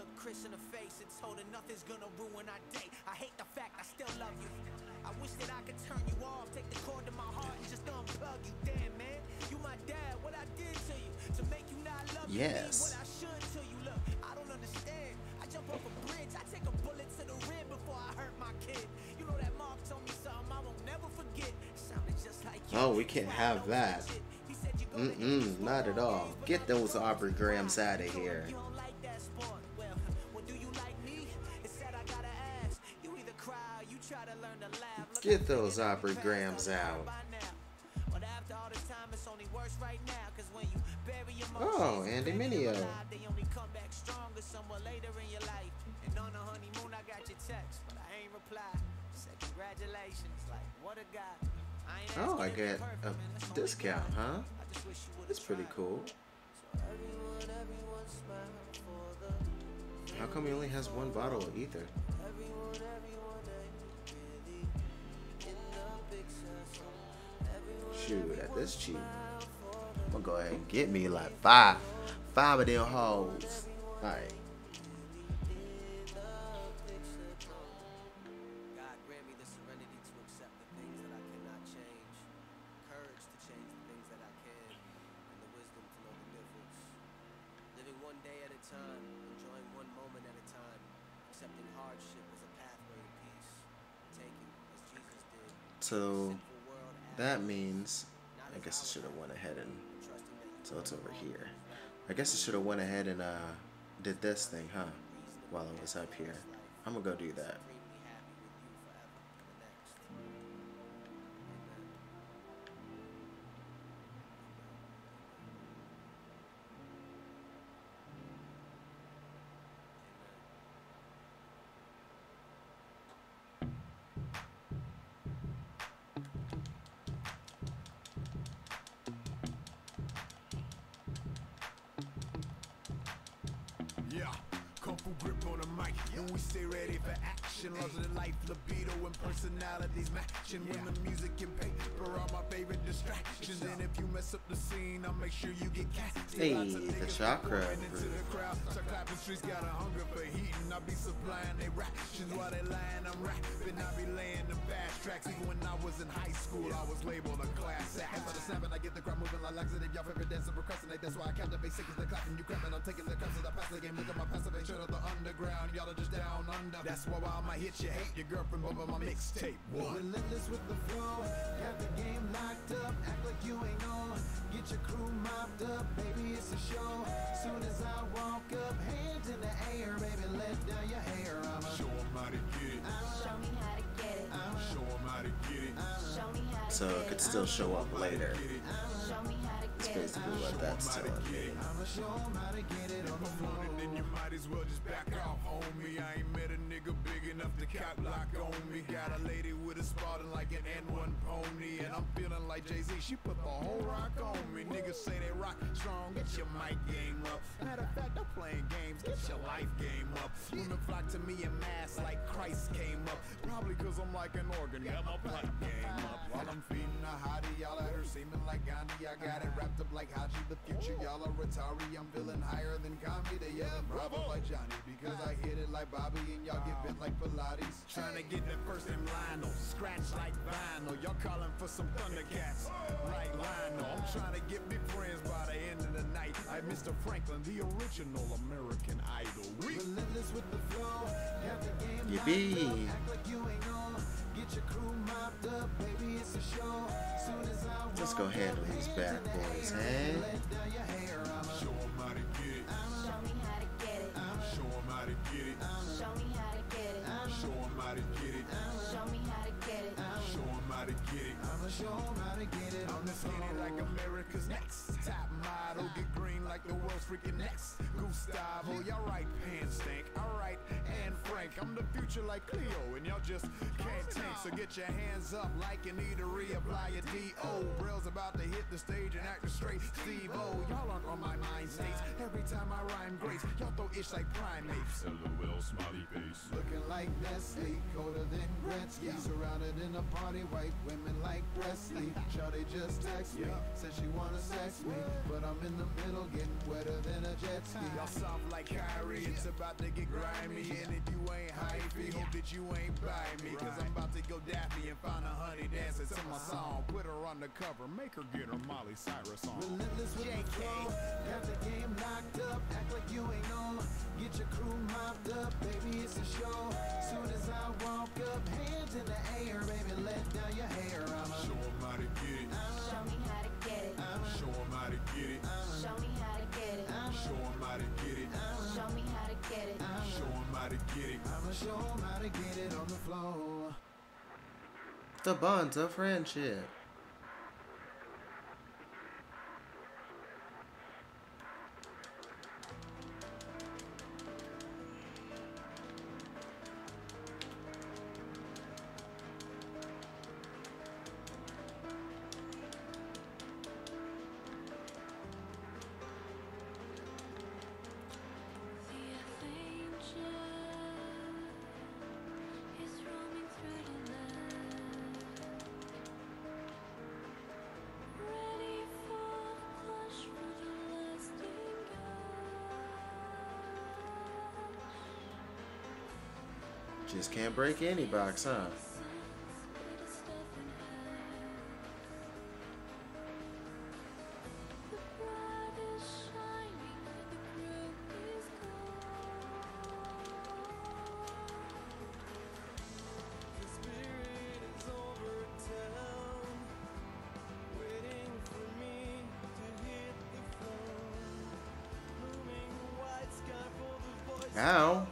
looked Chris in the face and told her nothing's gonna ruin our day. I hate the fact I still love you. I wish that I could turn you off, take the cord to my heart and just unplug you. Damn, man, you my dad. What I did to you to make you not love me, what I should to you. Look, I don't understand. I jump off a bridge, I take a bullet to the rib before I hurt my kid. You know that Mark told me something I won't never forget. Sounded just like you. Oh, we can't have that. Not at all. Get those Aubrey Grahams out of here. Get those Aubrey Grahams out. Oh, Andy Mineo. Oh, I get a discount, huh? That's pretty cool. How come he only has one bottle of ether? Shoot, at this cheap, I'm gonna go ahead and get me like five of them hoes. Alright. So that means I guess I should have went ahead and so it's over here. I guess I should have went ahead and did this thing, huh? While I was up here. I'm gonna go do that. Yeah, kung fu grip on the mic, and we stay ready for action. Loves of the life, libido, and personalities matching. Women, music, and paper are my favorite distractions. And if you mess up the scene, I'll make sure you get casted. Hey, the chakra. So clapping streets got a hunger for heat, and I be supplying their rations while they lying. I'm rapping, I be laying them fast tracks. Even when I was in high school, I was labeled a class act. After the snapping, I get the crowd moving like laxative. Y'all favorite dancer procrastinate. That's why I captivate sick as the clapping. You crapping, I'm taking the cups of the past the game. Look at my passive straight of the underground. Y'all are just down under. That's why I might hit you hate your girlfriend bumping my mixtape. Relentless with the flow, got the game locked up. Act like you ain't on. Get your crew mopped up, baby. It's a show. Soon as I walk up, hands in the air, baby. Let down your hair. I'ma show 'em how to get it. Show me how to get it. Show 'em how to get it. Show me how to So it could still show up later. Show me how to It's basically what that's telling me. I'ma show 'em how to get it on the floor. Then you might as well just back off on me. I ain't met a nigga big enough to cock lock on me. Got a lady with a Spartan like an N1 pony, and I'm feeling like Jay-Z. She put the whole rock on me. Niggas say they rock strong. Get your mic game up. Matter of fact, I'm playing games. Get your life game up. Women flock to me in mass like Christ came up. Probably cause I'm like an organ. Got my pipe game up. While I'm feeding a hottie, y'all at her seeming like Gandhi. I got it wrapped up like Haji. The future, y'all are Atari. I'm feeling higher than comedy. They yelling bravo like Johnny because I hit it like Bobby and y'all get bent like Pilates. Trying to get that first name Lionel, scratch like vinyl. Y'all calling for some Thundercats, right Lionel. I'm trying to get big friends by the end of the night. Like Mr. Franklin, the original American Idol. Relentless with the flow, got the game Yippee. act like you ain't on. Get your crew mopped up, baby, it's a show. Soon as I Let's go handle these bad boys, hey? show 'em how to get it. Show me how to get it. Show 'em how to get it. Show me how to get it. Show 'em how to get it. Show me how to get it. Show 'em how to get it. I'ma show 'em how to get it. I'm the skinny like America's next top model. Get green like the world's freaking next. Gustavo, y'all right pants stink. Alright, and Frank, I'm the future like Cleo, and y'all just can't tank. So get your hands up like you need to reapply your D.O. Brill's about to hit the stage and act straight. Steve-O, y'all aren't on my mind states. Every time I rhyme grace, y'all throw ish like primates. LOL smiley face. Looking like Nestle, colder than Gretzky. Surrounded in a party, white women like Presley. Shawty just text me, said she wanna sex me, but I'm in the middle, getting wetter than a jet ski. Y'all soft like Kyrie, it's about to get grimy. And if you ain't hypey, hope that you ain't by me. Cause I'm about to go daffy and find a honey dancer to my song. Put her on the cover, make her get her Miley Cyrus on. Relentless with the flow, got the game locked up, act like you ain't know. Get your crew mopped up, baby, it's a show. Soon as I walk up, hands in the air, baby, let down your hair. I'ma show 'em how to get it. Show me how to get it. Show 'em how to get it. Show me how to get it. Show 'em how to get it. Show me how to get it. Show 'em how to get it. I'ma show 'em how to get it on the floor. The bonds of friendship. Just can't break any box, huh? Ow.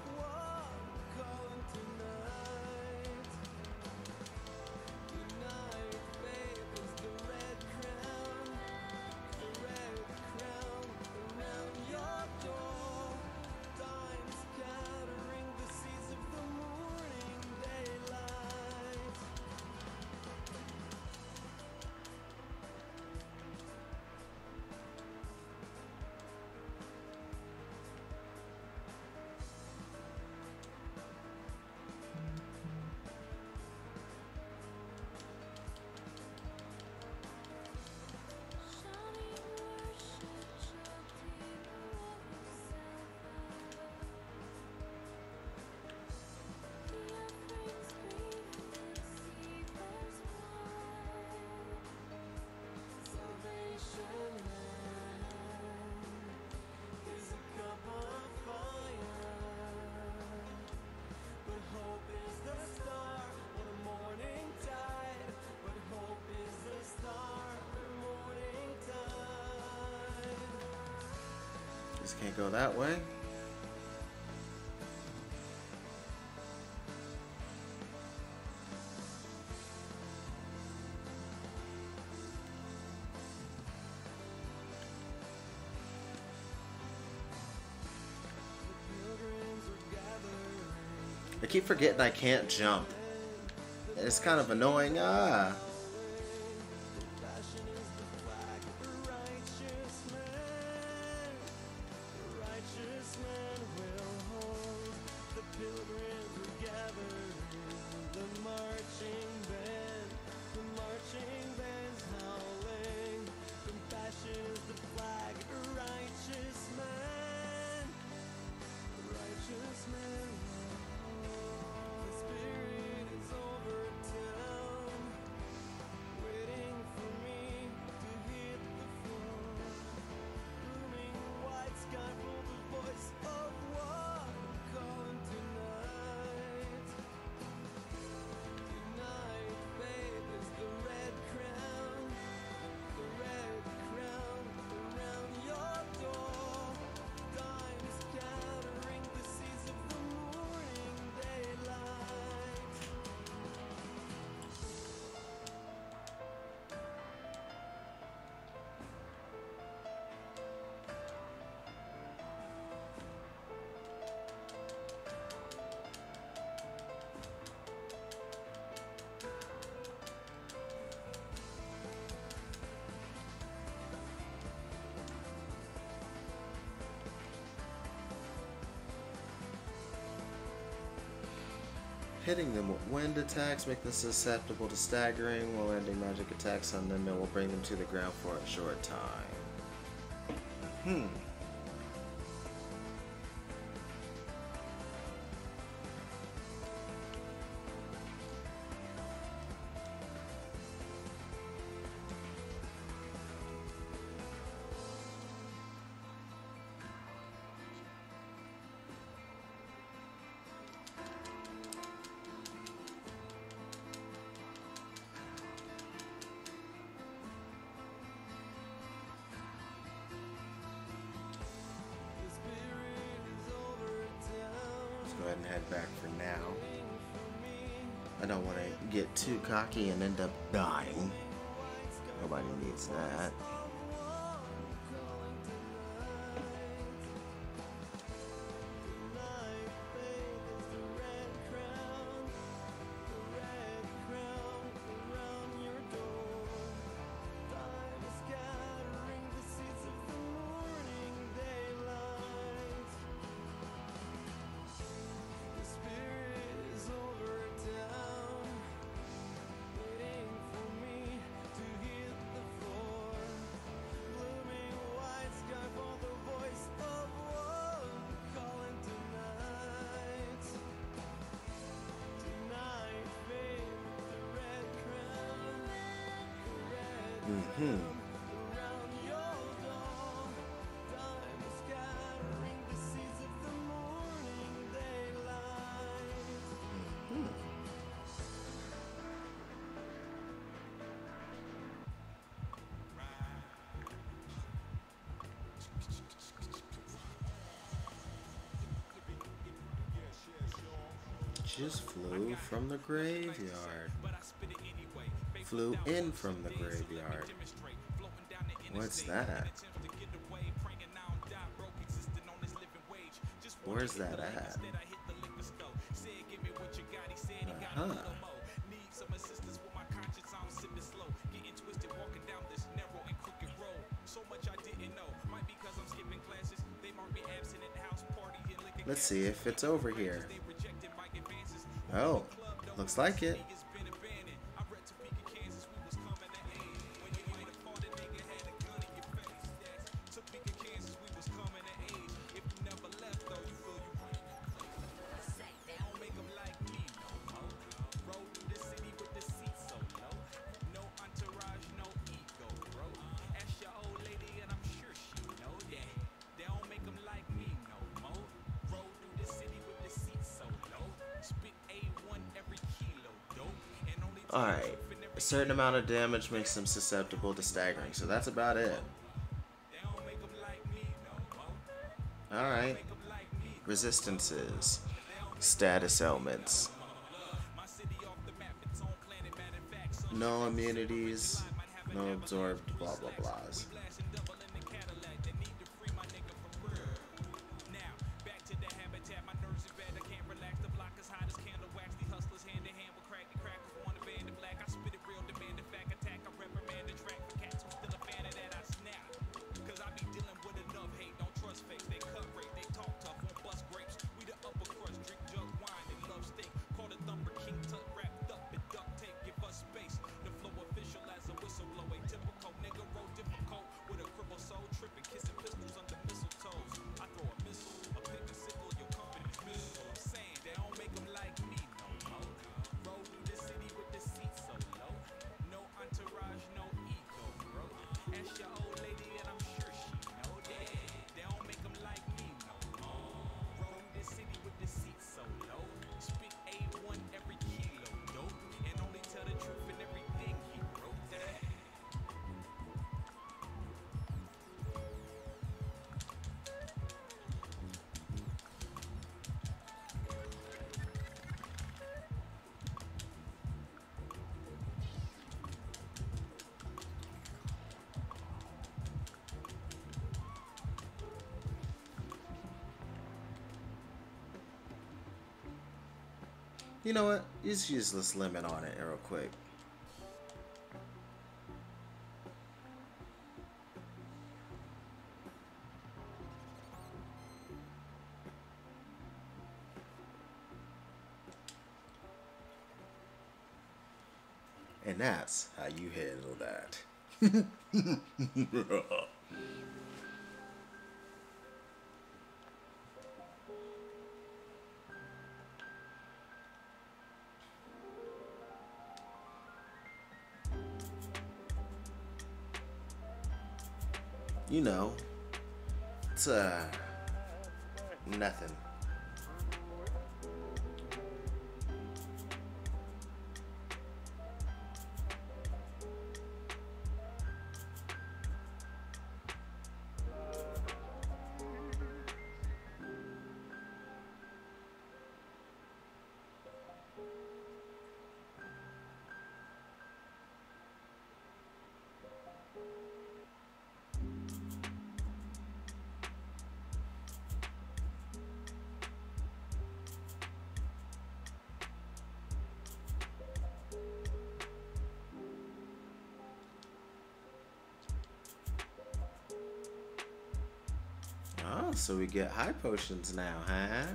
Just can't go that way. I keep forgetting I can't jump. It's kind of annoying. Ah. Hitting them with wind attacks make them susceptible to staggering, while landing magic attacks on them it will bring them to the ground for a short time. Go ahead and head back for now. I don't want to get too cocky and end up dying. Nobody needs that. Just flew from the graveyard. Flew in from the graveyard. What's that? Where's that at? Uh-huh. Let's see if it's over here. Oh, looks like it. Alright, a certain amount of damage makes them susceptible to staggering, so that's about it. Alright, resistances, status elements, no immunities, no absorbed blah blah blahs. You know what? Just use this lemon on it real quick. And that's how you handle that. You know, it's nothing. Oh, so we get high potions now, huh?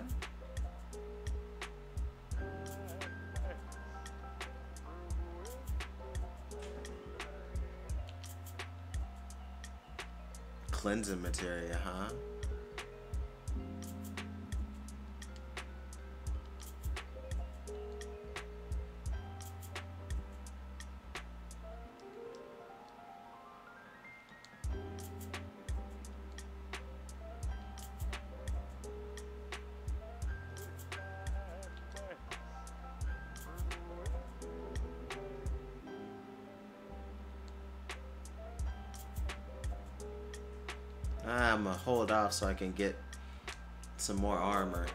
Cleansing materia, huh? I'm gonna hold off so I can get some more armor.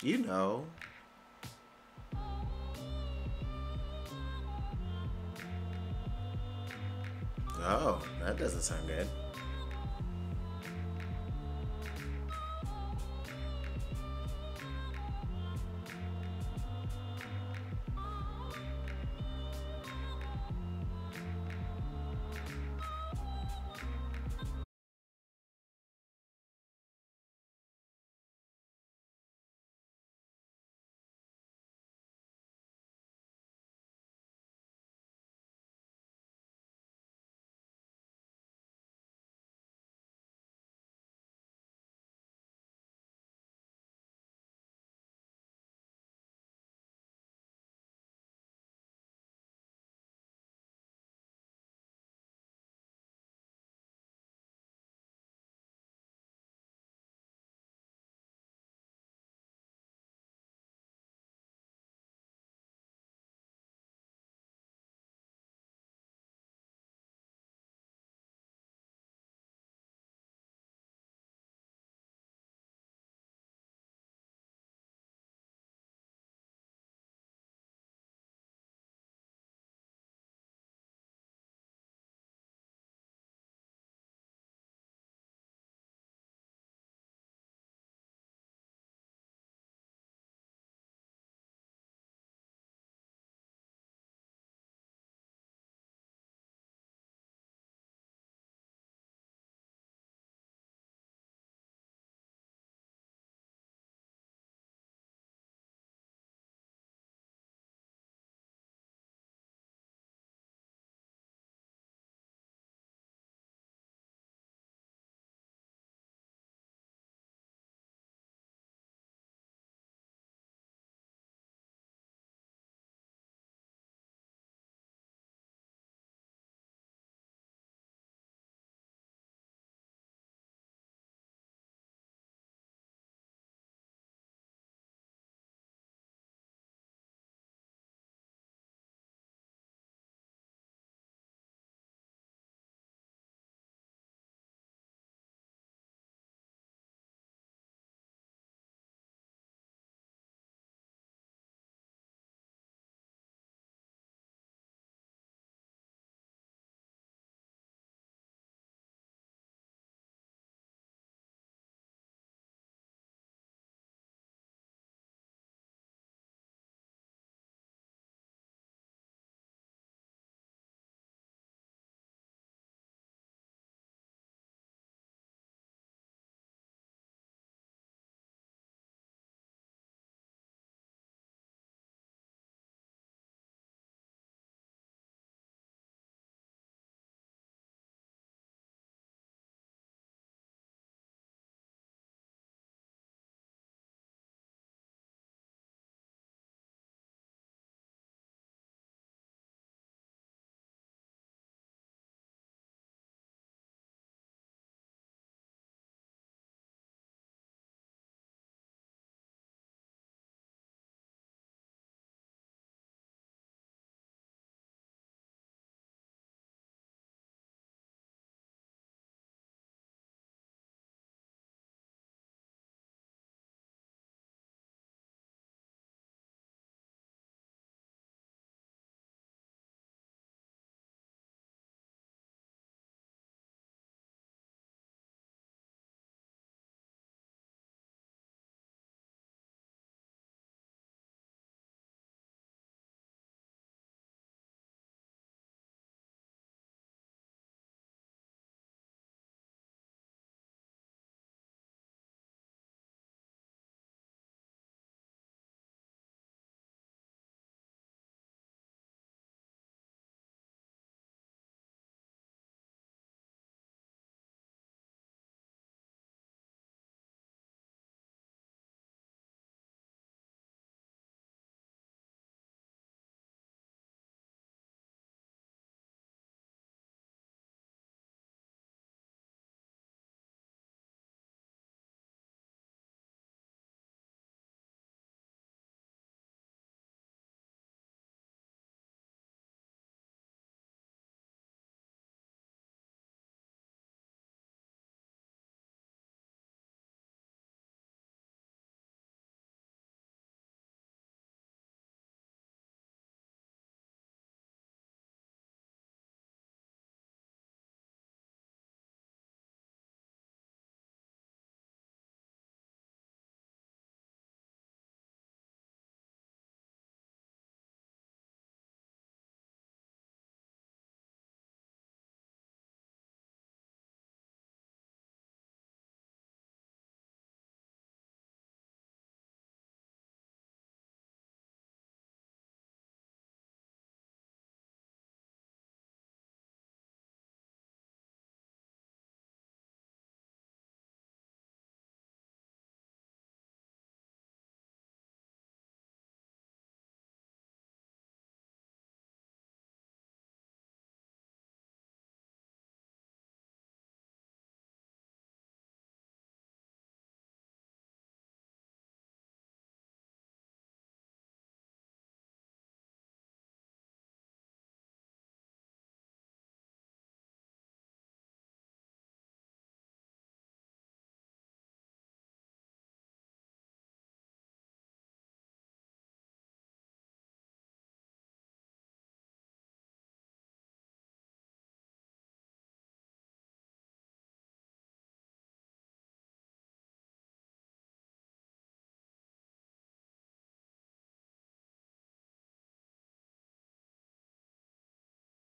You know. Oh, that doesn't sound good.